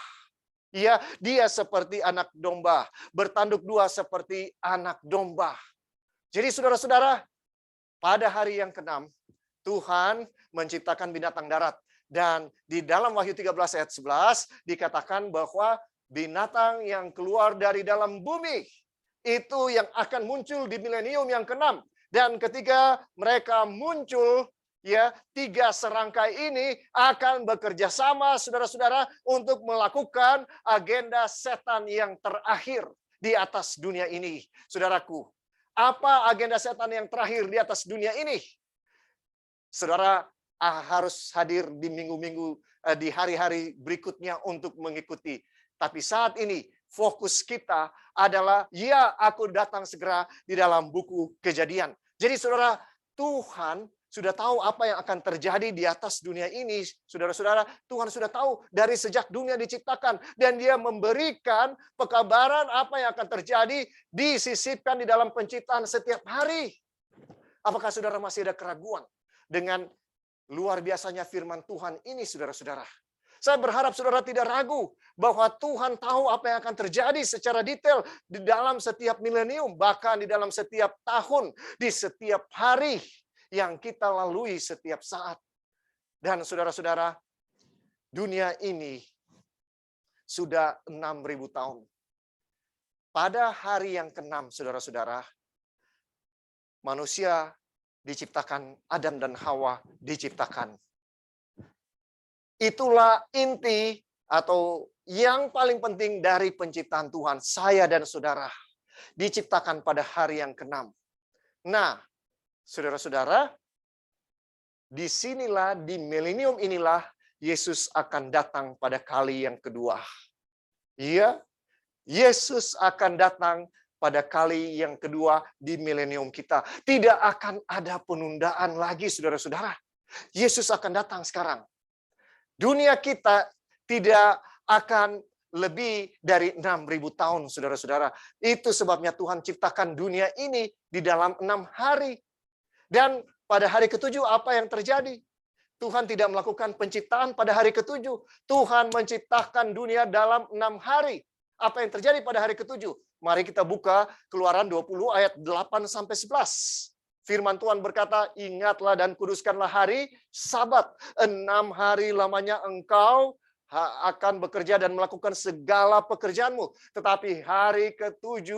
Ya, dia seperti anak domba, bertanduk dua seperti anak domba. Jadi saudara-saudara, pada hari yang ke-6, Tuhan menciptakan binatang darat. Dan di dalam Wahyu 13 ayat 11, dikatakan bahwa binatang yang keluar dari dalam bumi, itu yang akan muncul di milenium yang ke-6. Dan ketika mereka muncul, ya, 3 serangkai ini akan bekerja sama, saudara-saudara, untuk melakukan agenda setan yang terakhir di atas dunia ini. Saudaraku, apa agenda setan yang terakhir di atas dunia ini? Saudara harus hadir di minggu-minggu, di hari-hari berikutnya untuk mengikuti. Tapi saat ini fokus kita adalah, ya, aku datang segera di dalam buku Kejadian. Jadi saudara, Tuhan sudah tahu apa yang akan terjadi di atas dunia ini. Saudara-saudara, Tuhan sudah tahu dari sejak dunia diciptakan. Dan dia memberikan pekabaran apa yang akan terjadi, disisipkan di dalam penciptaan setiap hari. Apakah saudara masih ada keraguan dengan luar biasanya firman Tuhan ini, saudara-saudara? Saya berharap saudara tidak ragu bahwa Tuhan tahu apa yang akan terjadi secara detail di dalam setiap milenium, bahkan di dalam setiap tahun, di setiap hari yang kita lalui setiap saat. Dan saudara-saudara, dunia ini sudah 6.000 tahun. Pada hari yang ke-6, saudara-saudara, manusia diciptakan, Adam dan Hawa diciptakan. Itulah inti atau yang paling penting dari penciptaan Tuhan. Saya dan saudara diciptakan pada hari yang ke-6. Nah, saudara-saudara, disinilah, di milenium inilah Yesus akan datang pada kali yang kedua. Iya, Yesus akan datang pada kali yang kedua di milenium kita. Tidak akan ada penundaan lagi, saudara-saudara. Yesus akan datang sekarang. Dunia kita tidak akan lebih dari 6.000 tahun, saudara-saudara. Itu sebabnya Tuhan ciptakan dunia ini di dalam 6 hari. Dan pada hari ke-7 apa yang terjadi? Tuhan tidak melakukan penciptaan pada hari ke-7. Tuhan menciptakan dunia dalam 6 hari. Apa yang terjadi pada hari ke-7? Mari kita buka Keluaran 20 ayat 8-11. Firman Tuhan berkata, ingatlah dan kuduskanlah hari Sabat. 6 hari lamanya engkau akan bekerja dan melakukan segala pekerjaanmu. Tetapi hari ke-7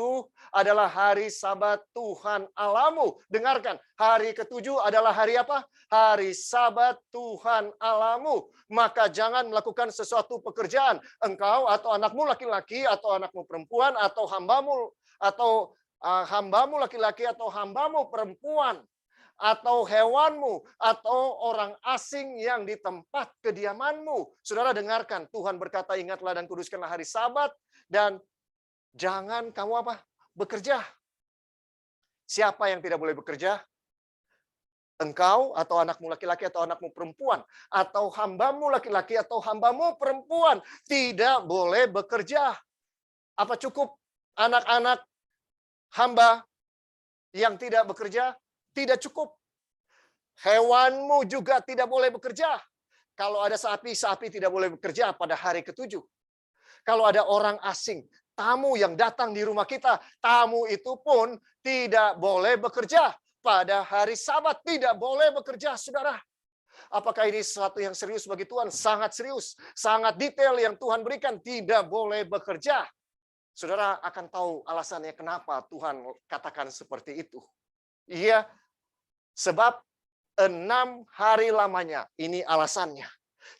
adalah hari Sabat Tuhan Allahmu. Dengarkan, hari ke-7 adalah hari apa? Hari Sabat Tuhan Allahmu. Maka jangan melakukan sesuatu pekerjaan. Engkau atau anakmu laki-laki atau anakmu perempuan atau hambamu laki-laki atau hambamu perempuan, atau hewanmu, atau orang asing yang di tempat kediamanmu. Saudara dengarkan, Tuhan berkata, ingatlah dan kuduskanlah hari Sabat, dan jangan kamu apa? Bekerja. Siapa yang tidak boleh bekerja? engkau atau anakmu laki-laki atau anakmu perempuan, atau hambamu laki-laki atau hambamu perempuan tidak boleh bekerja. Apa cukup anak-anak hamba yang tidak bekerja? Tidak cukup. Hewanmu juga tidak boleh bekerja. Kalau ada sapi, sapi tidak boleh bekerja pada hari ke-7. Kalau ada orang asing, tamu yang datang di rumah kita, tamu itu pun tidak boleh bekerja. Pada hari Sabat tidak boleh bekerja, saudara. Apakah ini sesuatu yang serius bagi Tuhan? Sangat serius. Sangat detail yang Tuhan berikan. Tidak boleh bekerja. Saudara akan tahu alasannya kenapa Tuhan katakan seperti itu. Iya, sebab 6 hari lamanya. Ini alasannya.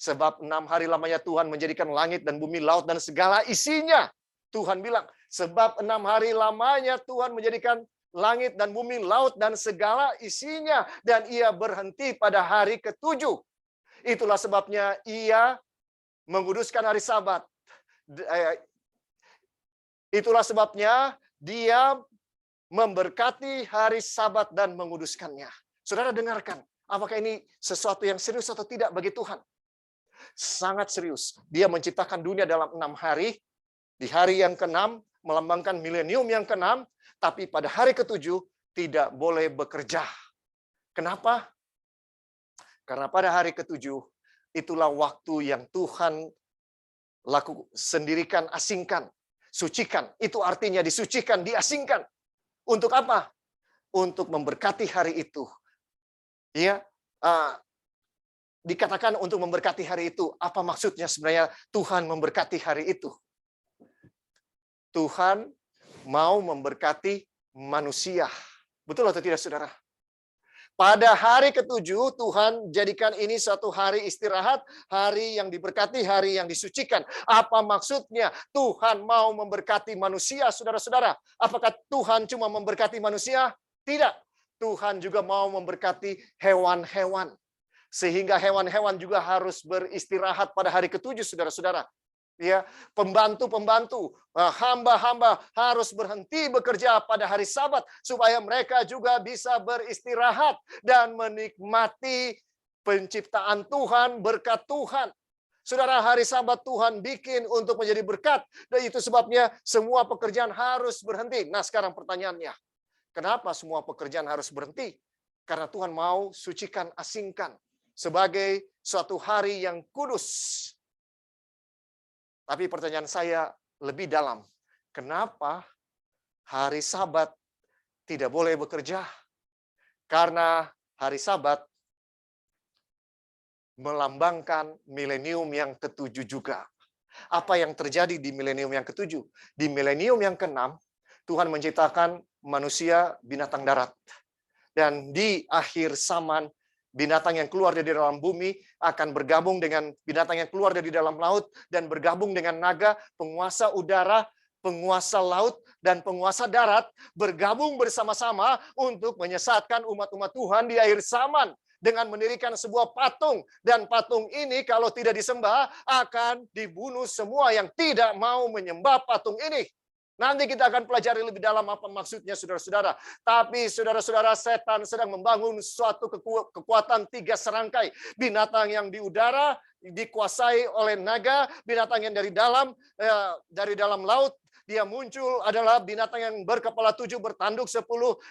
Sebab 6 hari lamanya Tuhan menjadikan langit dan bumi, laut dan segala isinya. Tuhan bilang, sebab 6 hari lamanya Tuhan menjadikan langit dan bumi, laut dan segala isinya. Dan ia berhenti pada hari ke-7. Itulah sebabnya ia menguduskan hari Sabat. Itulah sebabnya dia memberkati hari Sabat dan menguduskannya. Saudara dengarkan, apakah ini sesuatu yang serius atau tidak bagi Tuhan? Sangat serius. Dia menciptakan dunia dalam 6 hari. Di hari yang ke-6 melambangkan milenium yang ke-6, tapi pada hari ke-7 tidak boleh bekerja. Kenapa? Karena pada hari ke-7 itulah waktu yang Tuhan sendirikan, asingkan, sucikan. Itu artinya disucikan, diasingkan. Untuk apa? Untuk memberkati hari itu. Ya, dikatakan untuk memberkati hari itu. Apa maksudnya sebenarnya Tuhan memberkati hari itu? Tuhan mau memberkati manusia. Betul atau tidak, saudara? Pada hari ke-7, Tuhan jadikan ini suatu hari istirahat, hari yang diberkati, hari yang disucikan. Apa maksudnya? Tuhan mau memberkati manusia, saudara-saudara. Apakah Tuhan cuma memberkati manusia? Tidak. Tuhan juga mau memberkati hewan-hewan. Sehingga hewan-hewan juga harus beristirahat pada hari ke-7, saudara-saudara. Ya, pembantu-pembantu, hamba-hamba harus berhenti bekerja pada hari Sabat supaya mereka juga bisa beristirahat dan menikmati penciptaan Tuhan, berkat Tuhan. Saudara, hari Sabat Tuhan bikin untuk menjadi berkat, dan itu sebabnya semua pekerjaan harus berhenti. Nah, sekarang pertanyaannya, kenapa semua pekerjaan harus berhenti? Karena Tuhan mau sucikan, asingkan sebagai suatu hari yang kudus. Tapi pertanyaan saya lebih dalam. Kenapa hari Sabat tidak boleh bekerja? Karena hari Sabat melambangkan milenium yang ke-7 juga. Apa yang terjadi di milenium yang ke-7? Di milenium yang ke-6, Tuhan menciptakan manusia binatang darat. Dan di akhir zaman, binatang yang keluar dari dalam bumi akan bergabung dengan binatang yang keluar dari dalam laut dan bergabung dengan naga, penguasa udara, penguasa laut, dan penguasa darat bergabung bersama-sama untuk menyesatkan umat-umat Tuhan di akhir zaman dengan mendirikan sebuah patung. Dan patung ini kalau tidak disembah akan dibunuh semua yang tidak mau menyembah patung ini. Nanti kita akan pelajari lebih dalam apa maksudnya, saudara-saudara. Tapi saudara-saudara, setan sedang membangun suatu kekuatan 3 serangkai. Binatang yang di udara dikuasai oleh naga, binatang yang dari dalam laut, dia muncul adalah binatang yang berkepala 7, bertanduk 10,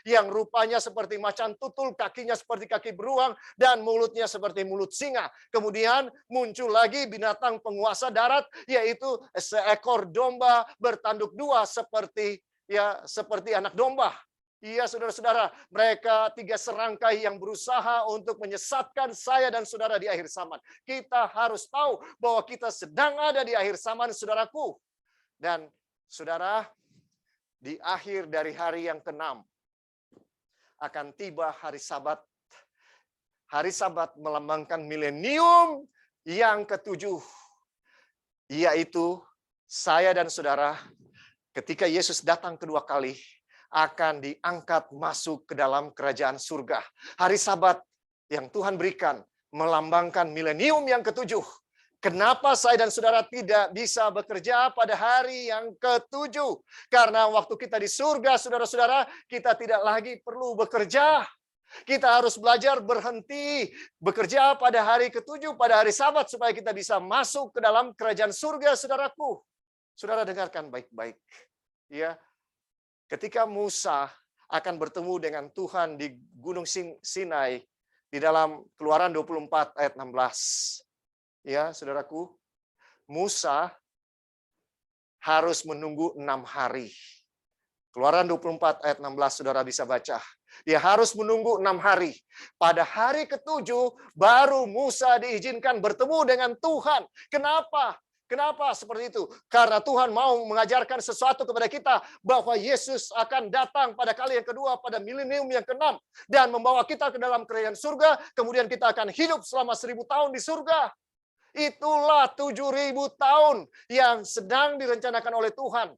yang rupanya seperti macan tutul, kakinya seperti kaki beruang, dan mulutnya seperti mulut singa. Kemudian muncul lagi binatang penguasa darat, yaitu seekor domba bertanduk 2 seperti anak domba. Iya, saudara-saudara, mereka 3 serangkai yang berusaha untuk menyesatkan saya dan saudara di akhir zaman. Kita harus tahu bahwa kita sedang ada di akhir zaman, saudaraku. Dan saudara, di akhir dari hari yang ke-6 akan tiba hari Sabat. Hari Sabat melambangkan milenium yang ke-7, yaitu saya dan saudara ketika Yesus datang kedua kali akan diangkat masuk ke dalam kerajaan surga. Hari Sabat yang Tuhan berikan melambangkan milenium yang ke-7. Kenapa saya dan saudara tidak bisa bekerja pada hari yang ke-7? Karena waktu kita di surga, saudara-saudara, kita tidak lagi perlu bekerja. Kita harus belajar berhenti bekerja pada hari ke-7, pada hari Sabat, supaya kita bisa masuk ke dalam kerajaan surga, saudaraku. Saudara dengarkan baik-baik. Ya, ketika Musa akan bertemu dengan Tuhan di Gunung Sinai, di dalam Keluaran 24 ayat 16. Ya, saudaraku, Musa harus menunggu 6 hari. Keluaran 24 ayat 16, saudara bisa baca. Dia harus menunggu 6 hari. Pada hari ke-7, baru Musa diizinkan bertemu dengan Tuhan. Kenapa? Kenapa seperti itu? Karena Tuhan mau mengajarkan sesuatu kepada kita, bahwa Yesus akan datang pada kali yang kedua, pada milenium yang ke-6. Dan membawa kita ke dalam kerajaan surga, kemudian kita akan hidup selama 1000 tahun di surga. Itulah 7.000 tahun yang sedang direncanakan oleh Tuhan.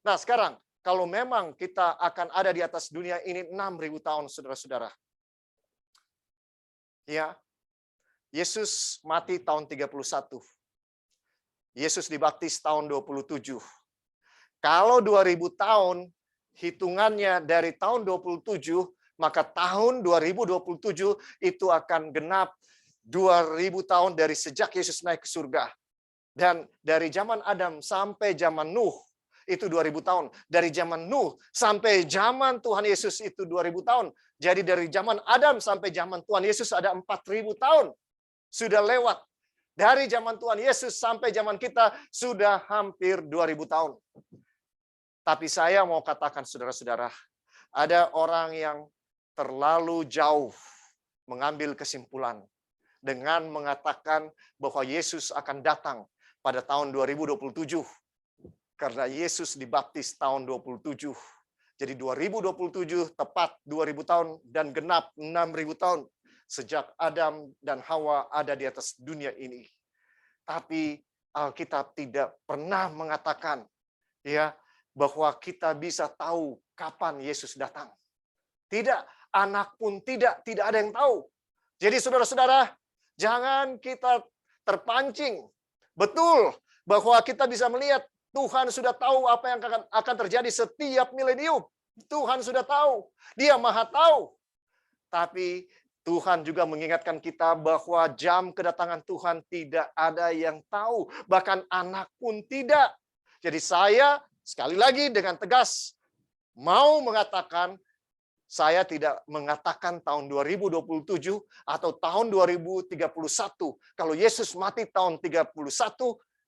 Nah sekarang, kalau memang kita akan ada di atas dunia ini 6.000 tahun, saudara-saudara. Ya, Yesus mati tahun 31. Yesus dibaptis tahun 27. Kalau 2000 tahun, hitungannya dari tahun 27, maka tahun 2027 itu akan genap 2000 tahun dari sejak Yesus naik ke surga. Dan dari zaman Adam sampai zaman Nuh, itu 2000 tahun. Dari zaman Nuh sampai zaman Tuhan Yesus itu 2000 tahun. Jadi dari zaman Adam sampai zaman Tuhan Yesus ada 4000 tahun. Sudah lewat. Dari zaman Tuhan Yesus sampai zaman kita sudah hampir 2000 tahun. Tapi saya mau katakan saudara-saudara, ada orang yang terlalu jauh mengambil kesimpulan dengan mengatakan bahwa Yesus akan datang pada tahun 2027. Karena Yesus dibaptis tahun 27. Jadi 2027 tepat 2000 tahun dan genap 6000 tahun sejak Adam dan Hawa ada di atas dunia ini. Tapi Alkitab tidak pernah mengatakan ya bahwa kita bisa tahu kapan Yesus datang. Tidak, anak pun tidak ada yang tahu. Jadi saudara-saudara, jangan kita terpancing. Betul bahwa kita bisa melihat Tuhan sudah tahu apa yang akan terjadi setiap milenium. Tuhan sudah tahu. Dia Maha tahu. Tapi Tuhan juga mengingatkan kita bahwa jam kedatangan Tuhan tidak ada yang tahu. Bahkan anak pun tidak. Jadi saya sekali lagi dengan tegas mau mengatakan, saya tidak mengatakan tahun 2027 atau tahun 2031. Kalau Yesus mati tahun 31,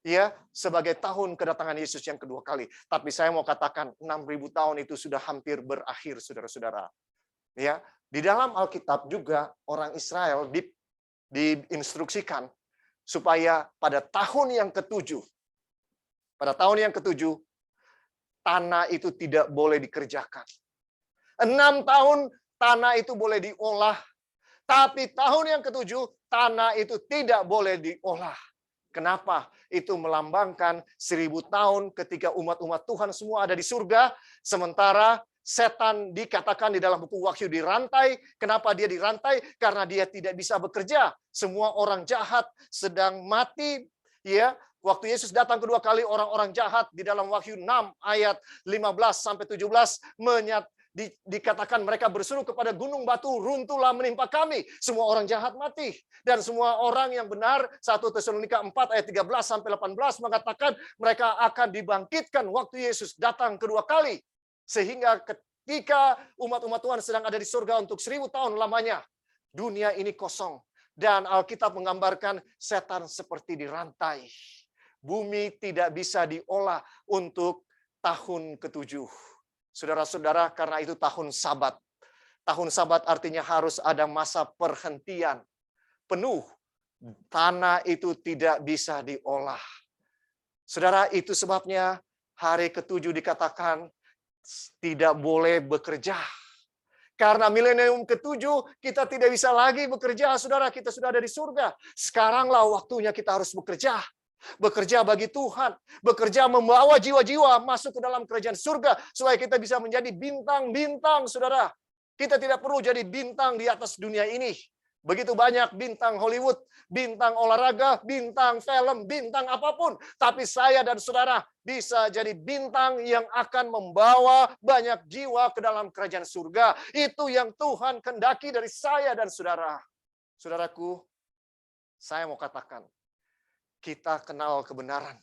ya, sebagai tahun kedatangan Yesus yang kedua kali. Tapi saya mau katakan 6000 tahun itu sudah hampir berakhir, saudara-saudara. Ya, di dalam Alkitab juga orang Israel diinstruksikan supaya pada tahun yang ke-7, tanah itu tidak boleh dikerjakan. 6 tahun tanah itu boleh diolah, tapi tahun yang ke-7 tanah itu tidak boleh diolah. Kenapa? Itu melambangkan 1000 tahun ketika umat-umat Tuhan semua ada di surga, sementara setan dikatakan di dalam buku Wahyu dirantai. Kenapa dia dirantai? Karena dia tidak bisa bekerja. Semua orang jahat sedang mati. Ya, waktu Yesus datang kedua kali, orang-orang jahat di dalam Wahyu 6 ayat 15-17 dikatakan mereka berseru kepada gunung batu, runtuhlah menimpa kami. Semua orang jahat mati. Dan semua orang yang benar, 1 Tesalonika 4 ayat 13-18 mengatakan mereka akan dibangkitkan waktu Yesus datang kedua kali. Sehingga ketika umat-umat Tuhan sedang ada di surga untuk 1000 tahun lamanya, dunia ini kosong. Dan Alkitab menggambarkan setan seperti dirantai. Bumi tidak bisa diolah untuk tahun ke-7. Saudara-saudara, karena itu tahun Sabat. Tahun Sabat artinya harus ada masa perhentian penuh. Tanah itu tidak bisa diolah. Saudara, itu sebabnya hari ke-7 dikatakan tidak boleh bekerja. Karena milenium ke-7 kita tidak bisa lagi bekerja, saudara. Kita sudah ada di surga. Sekaranglah waktunya kita harus bekerja. Bekerja bagi Tuhan, bekerja membawa jiwa-jiwa masuk ke dalam kerajaan surga supaya kita bisa menjadi bintang-bintang, saudara. Kita tidak perlu jadi bintang di atas dunia ini. Begitu banyak bintang Hollywood, bintang olahraga, bintang film, bintang apapun. Tapi saya dan saudara bisa jadi bintang yang akan membawa banyak jiwa ke dalam kerajaan surga. Itu yang Tuhan kehendaki dari saya dan saudara. Saudaraku, saya mau katakan, kita kenal kebenaran.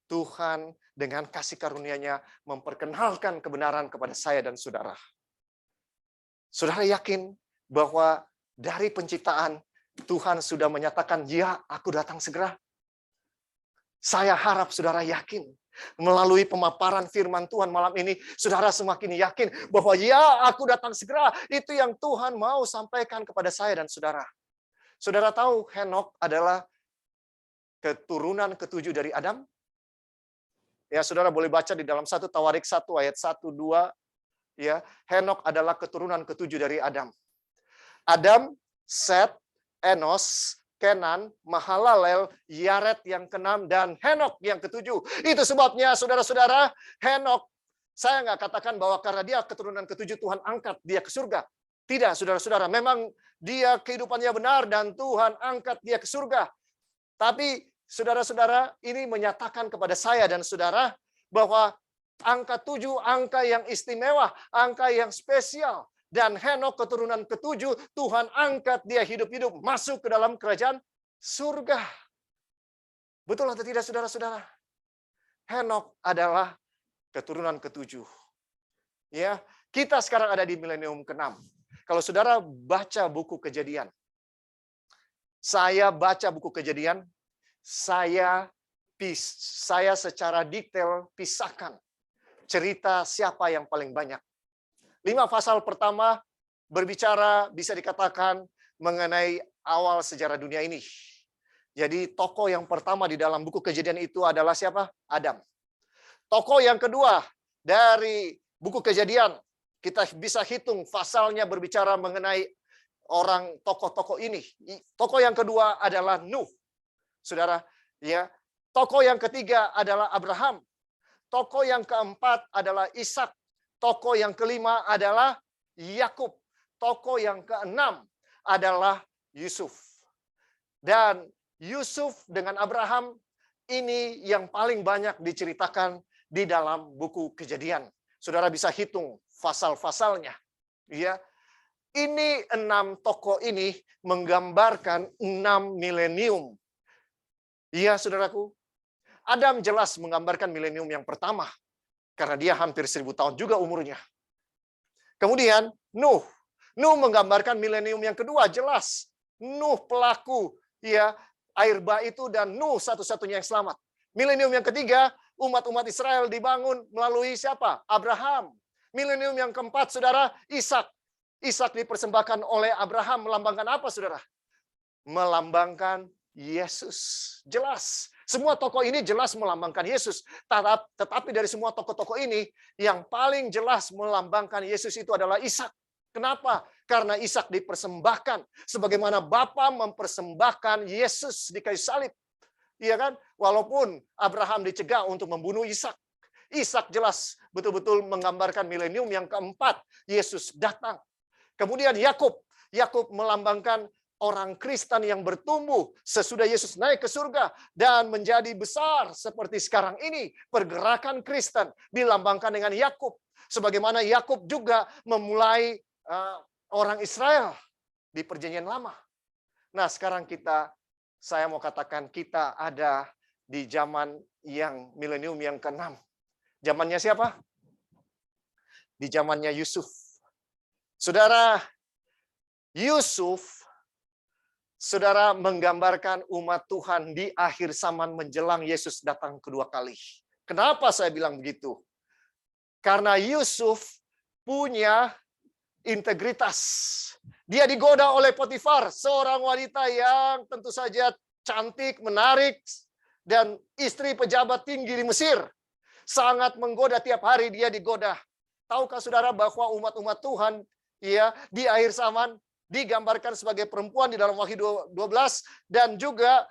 Tuhan dengan kasih karunia-Nya memperkenalkan kebenaran kepada saya dan saudara. Saudara yakin bahwa dari penciptaan Tuhan sudah menyatakan, ya, aku datang segera. Saya harap saudara yakin melalui pemaparan firman Tuhan malam ini, saudara semakin yakin bahwa ya, aku datang segera. Itu yang Tuhan mau sampaikan kepada saya dan saudara. Saudara tahu Henokh adalah keturunan ketujuh dari Adam? Ya, saudara boleh baca di dalam 1 Tawarik 1 ayat 1, 2. Ya, Henokh adalah keturunan ketujuh dari Adam. Adam, Set, Enos, Kenan, Mahalalel, Yared yang keenam, dan Henokh yang ketujuh. Itu sebabnya saudara-saudara, Henokh, saya nggak katakan bahwa karena dia keturunan ketujuh Tuhan angkat dia ke surga. Tidak, saudara-saudara, memang dia kehidupannya benar dan Tuhan angkat dia ke surga. Tapi saudara-saudara, ini menyatakan kepada saya dan saudara bahwa angka 7, angka yang istimewa, angka yang spesial. Dan Henokh keturunan ketujuh, Tuhan angkat dia hidup-hidup masuk ke dalam kerajaan surga. Betul atau tidak saudara-saudara? Henokh adalah keturunan ketujuh. Ya, kita sekarang ada di milenium ke-6. Kalau saudara baca buku Kejadian, saya baca buku Kejadian, saya secara detail pisahkan cerita siapa yang paling banyak. 5 pasal pertama berbicara bisa dikatakan mengenai awal sejarah dunia ini. Jadi tokoh yang pertama di dalam buku Kejadian itu adalah siapa? Adam. Tokoh yang kedua dari buku Kejadian, kita bisa hitung pasalnya berbicara mengenai orang tokoh-tokoh ini. Tokoh yang kedua adalah Nuh. Saudara, ya. Tokoh yang ketiga adalah Abraham. Tokoh yang keempat adalah Ishak. Tokoh yang kelima adalah Yakub. Tokoh yang keenam adalah Yusuf. Dan Yusuf dengan Abraham ini yang paling banyak diceritakan di dalam buku Kejadian. Saudara bisa hitung pasal-pasalnya. Ya. Ini 6 tokoh ini menggambarkan 6 milenium. Iya, saudaraku. Adam jelas menggambarkan milenium yang pertama. Karena dia hampir 1000 tahun juga umurnya. Kemudian Nuh. Nuh menggambarkan milenium yang kedua, jelas. Nuh pelaku ya air bah itu dan Nuh satu-satunya yang selamat. Milenium yang ketiga, umat-umat Israel dibangun melalui siapa? Abraham. Milenium yang keempat, saudara, Ishak. Ishak dipersembahkan oleh Abraham melambangkan apa, saudara? Melambangkan Yesus. Jelas. Semua tokoh ini jelas melambangkan Yesus. Tetapi dari semua tokoh-tokoh ini, yang paling jelas melambangkan Yesus itu adalah Ishak. Kenapa? Karena Ishak dipersembahkan. Sebagaimana Bapa mempersembahkan Yesus di kayu salib. Iya kan? Walaupun Abraham dicegah untuk membunuh Ishak. Ishak jelas betul-betul menggambarkan milenium yang keempat. Yesus datang. Kemudian Yakub. Yakub melambangkan orang Kristen yang bertumbuh sesudah Yesus naik ke surga dan menjadi besar seperti sekarang ini. Pergerakan Kristen dilambangkan dengan Yakub. Sebagaimana Yakub juga memulai orang Israel di Perjanjian Lama. Nah, sekarang saya mau katakan kita ada di zaman yang milenium yang ke-6. Zamannya siapa? Di zamannya Yusuf. Saudara, Yusuf, saudara, menggambarkan umat Tuhan di akhir zaman menjelang Yesus datang kedua kali. Kenapa saya bilang begitu? Karena Yusuf punya integritas. Dia digoda oleh Potifar, seorang wanita yang tentu saja cantik, menarik, dan istri pejabat tinggi di Mesir. Sangat menggoda, tiap hari dia digoda. Tahukah saudara bahwa umat-umat Tuhan ya di akhir zaman digambarkan sebagai perempuan di dalam Wahyu 12 dan juga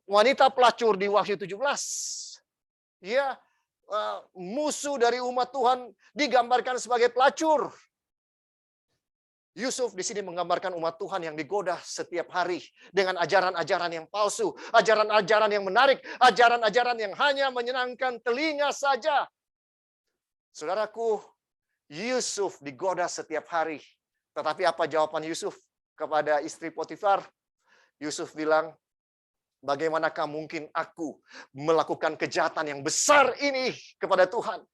wanita pelacur di Wahyu 17. Ya, musuh dari umat Tuhan digambarkan sebagai pelacur. Yusuf di sini menggambarkan umat Tuhan yang digoda setiap hari dengan ajaran-ajaran yang palsu, ajaran-ajaran yang menarik, ajaran-ajaran yang hanya menyenangkan telinga saja. Saudaraku, Yusuf digoda setiap hari. Tetapi apa jawaban Yusuf kepada istri Potifar? Yusuf bilang, bagaimanakah mungkin aku melakukan kejahatan yang besar ini kepada Tuhan?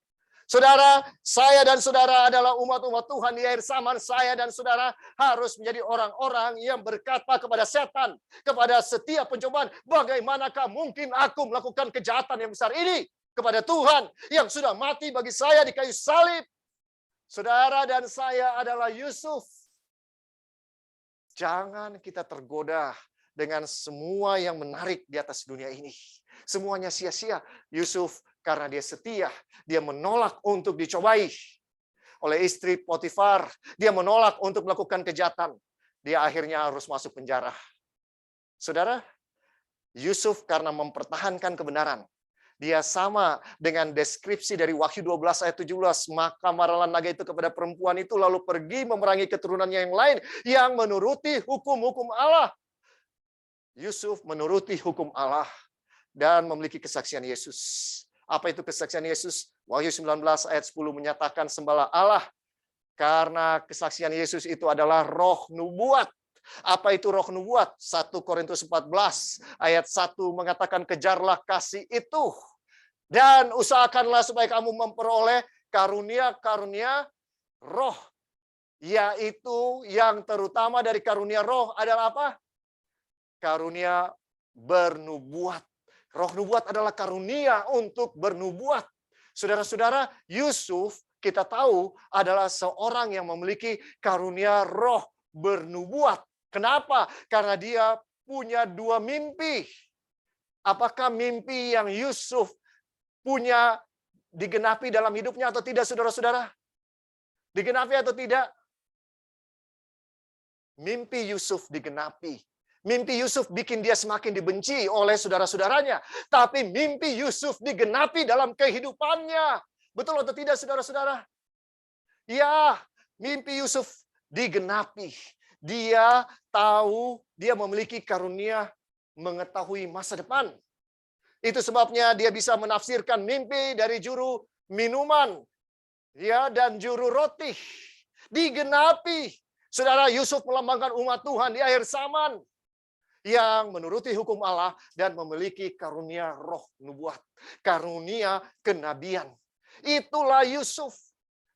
Saudara, saya dan saudara adalah umat-umat Tuhan di akhir zaman. Saya dan saudara harus menjadi orang-orang yang berkata kepada setan, kepada setiap pencobaan, bagaimanakah mungkin aku melakukan kejahatan yang besar ini kepada Tuhan yang sudah mati bagi saya di kayu salib. Saudara dan saya adalah Yusuf. Jangan kita tergoda dengan semua yang menarik di atas dunia ini. Semuanya sia-sia. Yusuf karena dia setia, dia menolak untuk dicobai oleh istri Potifar. Dia menolak untuk melakukan kejahatan. Dia akhirnya harus masuk penjara. Saudara, Yusuf karena mempertahankan kebenaran. Dia sama dengan deskripsi dari Wahyu 12 ayat 17. Maka marahlah naga itu kepada perempuan itu, lalu pergi memerangi keturunannya yang lain yang menuruti hukum-hukum Allah. Yusuf menuruti hukum Allah dan memiliki kesaksian Yesus. Apa itu kesaksian Yesus? Wahyu 19 ayat 10 menyatakan sembahlah Allah karena kesaksian Yesus itu adalah roh nubuat. Apa itu roh nubuat? 1 Korintus 14 ayat 1 mengatakan kejarlah kasih itu dan usahakanlah supaya kamu memperoleh karunia-karunia roh. Yaitu yang terutama dari karunia roh adalah apa? Karunia bernubuat. Roh nubuat adalah karunia untuk bernubuat. Saudara-saudara, Yusuf kita tahu adalah seorang yang memiliki karunia roh bernubuat. Kenapa? Karena dia punya dua mimpi. Apakah mimpi yang Yusuf punya digenapi dalam hidupnya atau tidak, saudara-saudara? Digenapi atau tidak? Mimpi Yusuf digenapi. Mimpi Yusuf bikin dia semakin dibenci oleh saudara-saudaranya. Tapi mimpi Yusuf digenapi dalam kehidupannya. Betul atau tidak, saudara-saudara? Ya, mimpi Yusuf digenapi. Dia tahu, dia memiliki karunia mengetahui masa depan. Itu sebabnya dia bisa menafsirkan mimpi dari juru minuman, ya, dan juru roti. Digenapi. Saudara, Yusuf melambangkan umat Tuhan di akhir zaman yang menuruti hukum Allah dan memiliki karunia roh nubuat, karunia kenabian. Itulah Yusuf.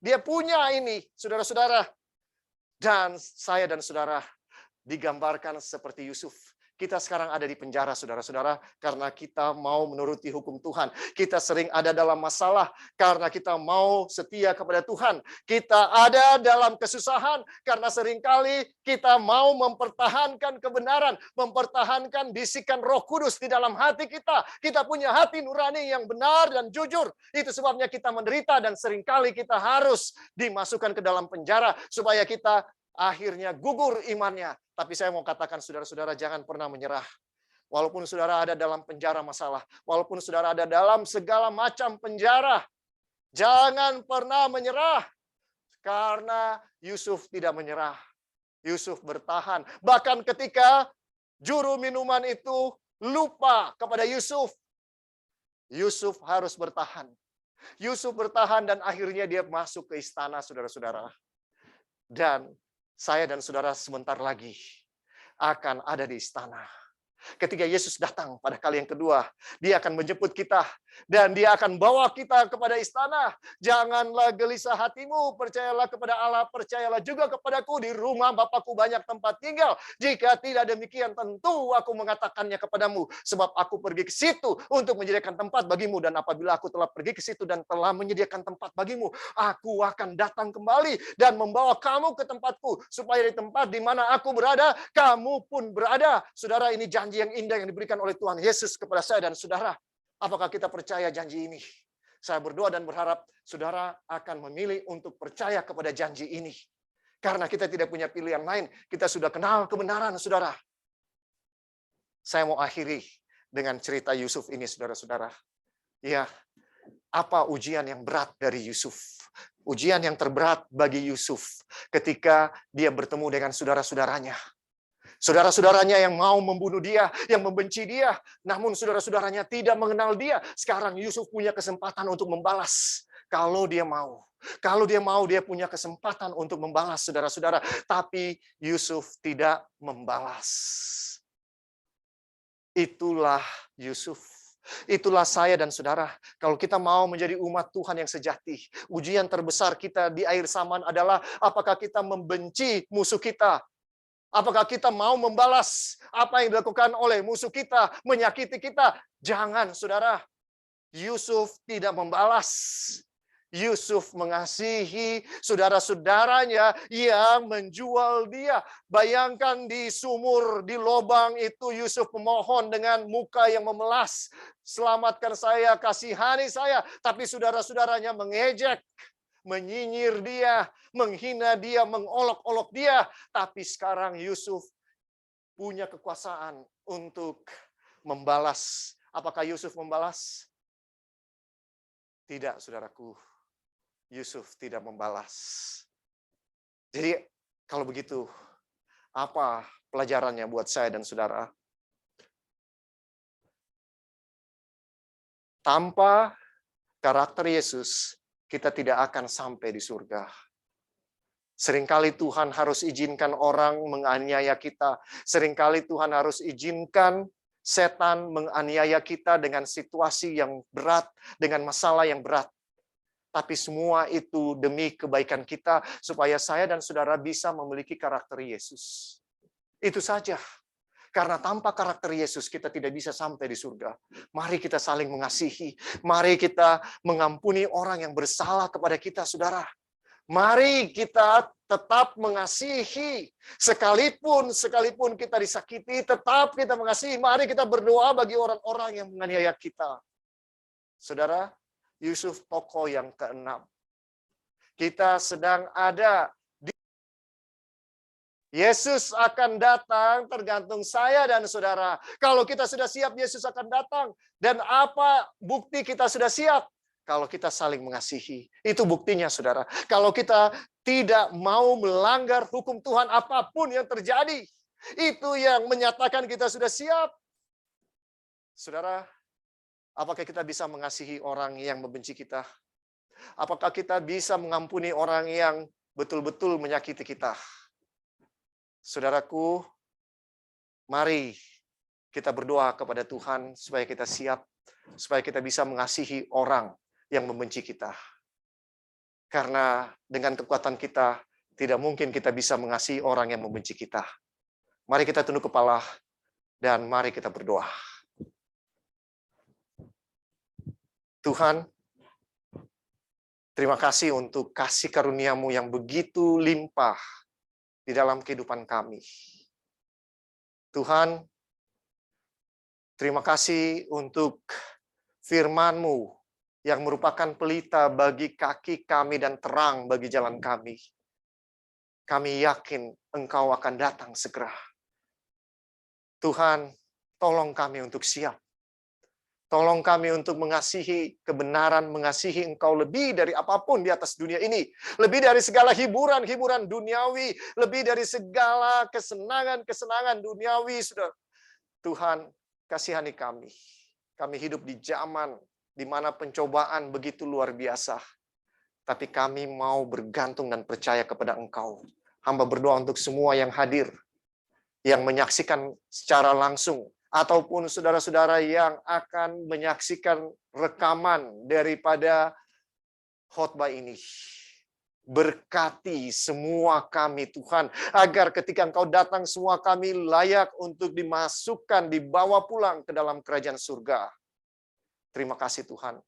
Dia punya ini, saudara-saudara. Dan saya dan saudara digambarkan seperti Yusuf. Kita sekarang ada di penjara, saudara-saudara, karena kita mau menuruti hukum Tuhan. Kita sering ada dalam masalah karena kita mau setia kepada Tuhan. Kita ada dalam kesusahan karena seringkali kita mau mempertahankan kebenaran, mempertahankan bisikan Roh Kudus di dalam hati kita. Kita punya hati nurani yang benar dan jujur. Itu sebabnya kita menderita dan seringkali kita harus dimasukkan ke dalam penjara supaya kita akhirnya gugur imannya. Tapi saya mau katakan saudara-saudara jangan pernah menyerah. Walaupun saudara ada dalam penjara masalah, walaupun saudara ada dalam segala macam penjara, jangan pernah menyerah. Karena Yusuf tidak menyerah. Yusuf bertahan. Bahkan ketika juru minuman itu lupa kepada Yusuf, Yusuf harus bertahan. Yusuf bertahan dan akhirnya dia masuk ke istana, saudara-saudara. Dan saya dan saudara sebentar lagi akan ada di istana. Ketika Yesus datang pada kali yang kedua, dia akan menjemput kita dan dia akan bawa kita kepada istana. Janganlah gelisah hatimu, percayalah kepada Allah, percayalah juga kepadaku. Di rumah Bapakku banyak tempat tinggal. Jika tidak demikian, tentu aku mengatakannya kepadamu, sebab aku pergi ke situ untuk menyediakan tempat bagimu. Dan apabila aku telah pergi ke situ dan telah menyediakan tempat bagimu, aku akan datang kembali dan membawa kamu ke tempatku, supaya di tempat di mana aku berada, kamu pun berada. Saudara, ini janji yang indah yang diberikan oleh Tuhan Yesus kepada saya dan saudara. Apakah kita percaya janji ini? Saya berdoa dan berharap saudara akan memilih untuk percaya kepada janji ini. Karena kita tidak punya pilihan lain. Kita sudah kenal kebenaran, saudara. Saya mau akhiri dengan cerita Yusuf ini, saudara-saudara. Ya, apa ujian yang berat dari Yusuf? Ujian yang terberat bagi Yusuf ketika dia bertemu dengan saudara-saudaranya. Saudara-saudaranya yang mau membunuh dia, yang membenci dia, namun saudara-saudaranya tidak mengenal dia. Sekarang Yusuf punya kesempatan untuk membalas. Kalau dia mau. Kalau dia mau, dia punya kesempatan untuk membalas saudara-saudara. Tapi Yusuf tidak membalas. Itulah Yusuf. Itulah saya dan saudara. Kalau kita mau menjadi umat Tuhan yang sejati, ujian terbesar kita di akhir zaman adalah apakah kita membenci musuh kita? Apakah kita mau membalas apa yang dilakukan oleh musuh kita, menyakiti kita? Jangan, saudara. Yusuf tidak membalas. Yusuf mengasihi saudara-saudaranya yang menjual dia. Bayangkan di sumur, di lubang itu Yusuf memohon dengan muka yang memelas. Selamatkan saya, kasihani saya. Tapi saudara-saudaranya mengejek, menyinyir dia, menghina dia, mengolok-olok dia. Tapi sekarang Yusuf punya kekuasaan untuk membalas. Apakah Yusuf membalas? Tidak, saudaraku. Yusuf tidak membalas. Jadi kalau begitu, apa pelajarannya buat saya dan saudara? Tanpa karakter Yesus, kita tidak akan sampai di surga. Seringkali Tuhan harus izinkan orang menganiaya kita. Seringkali Tuhan harus izinkan setan menganiaya kita dengan situasi yang berat, dengan masalah yang berat. Tapi semua itu demi kebaikan kita, supaya saya dan saudara bisa memiliki karakter Yesus. Itu saja. Karena tanpa karakter Yesus, kita tidak bisa sampai di surga. Mari kita saling mengasihi. Mari kita mengampuni orang yang bersalah kepada kita, saudara. Mari kita tetap mengasihi. Sekalipun kita disakiti, tetap kita mengasihi. Mari kita berdoa bagi orang-orang yang menganiaya kita. Saudara, Yusuf tokoh yang ke-6. Kita sedang ada di Yesus akan datang tergantung saya dan saudara. Kalau kita sudah siap, Yesus akan datang. Dan apa bukti kita sudah siap? Kalau kita saling mengasihi. Itu buktinya, saudara. Kalau kita tidak mau melanggar hukum Tuhan apapun yang terjadi, itu yang menyatakan kita sudah siap. Saudara, apakah kita bisa mengasihi orang yang membenci kita? Apakah kita bisa mengampuni orang yang betul-betul menyakiti kita? Saudaraku, mari kita berdoa kepada Tuhan supaya kita siap, supaya kita bisa mengasihi orang yang membenci kita. Karena dengan kekuatan kita, tidak mungkin kita bisa mengasihi orang yang membenci kita. Mari kita tunduk kepala dan mari kita berdoa. Tuhan, terima kasih untuk kasih karunia-Mu yang begitu limpah di dalam kehidupan kami. Tuhan, terima kasih untuk firman-Mu yang merupakan pelita bagi kaki kami dan terang bagi jalan kami. Kami yakin Engkau akan datang segera. Tuhan, tolong kami untuk siap. Tolong kami untuk mengasihi kebenaran, mengasihi Engkau lebih dari apapun di atas dunia ini. Lebih dari segala hiburan-hiburan duniawi. Lebih dari segala kesenangan-kesenangan duniawi. Tuhan, kasihani kami. Kami hidup di zaman di mana pencobaan begitu luar biasa. Tapi kami mau bergantung dan percaya kepada Engkau. Hamba berdoa untuk semua yang hadir, yang menyaksikan secara langsung, ataupun saudara-saudara yang akan menyaksikan rekaman daripada khotbah ini. Berkati semua kami, Tuhan, agar ketika Engkau datang, semua kami layak untuk dimasukkan, dibawa pulang ke dalam kerajaan surga. Terima kasih, Tuhan.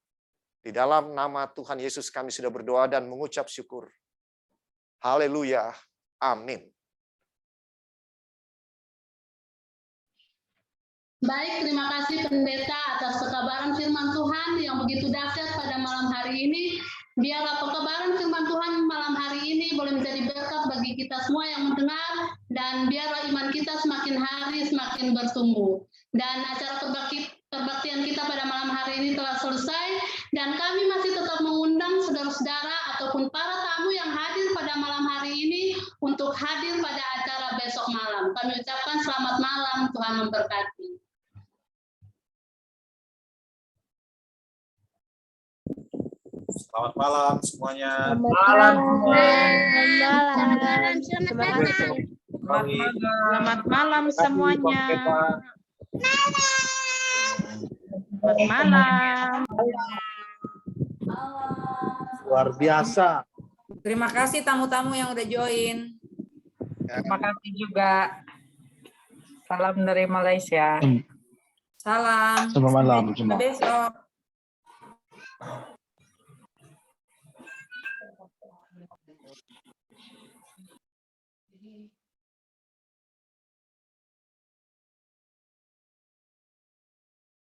Di dalam nama Tuhan Yesus kami sudah berdoa dan mengucap syukur. Haleluya. Amin. Baik, terima kasih pendeta atas pekabaran firman Tuhan yang begitu dahsyat pada malam hari ini. Biarlah pekabaran firman Tuhan malam hari ini boleh menjadi berkat bagi kita semua yang mendengar, dan biarlah iman kita semakin hari semakin bertumbuh. Dan acara kebaktian kita pada malam hari ini telah selesai, dan kami masih tetap mengundang saudara-saudara ataupun para untuk hadir pada acara besok malam. Kami ucapkan selamat malam, Tuhan memberkati. Selamat malam semuanya. Malam. Selamat malam semuanya. Selamat malam. Luar biasa. Terima kasih tamu-tamu yang udah join. Terima kasih juga. Salam dari Malaysia. Salam. Selamat malam. Sampai besok.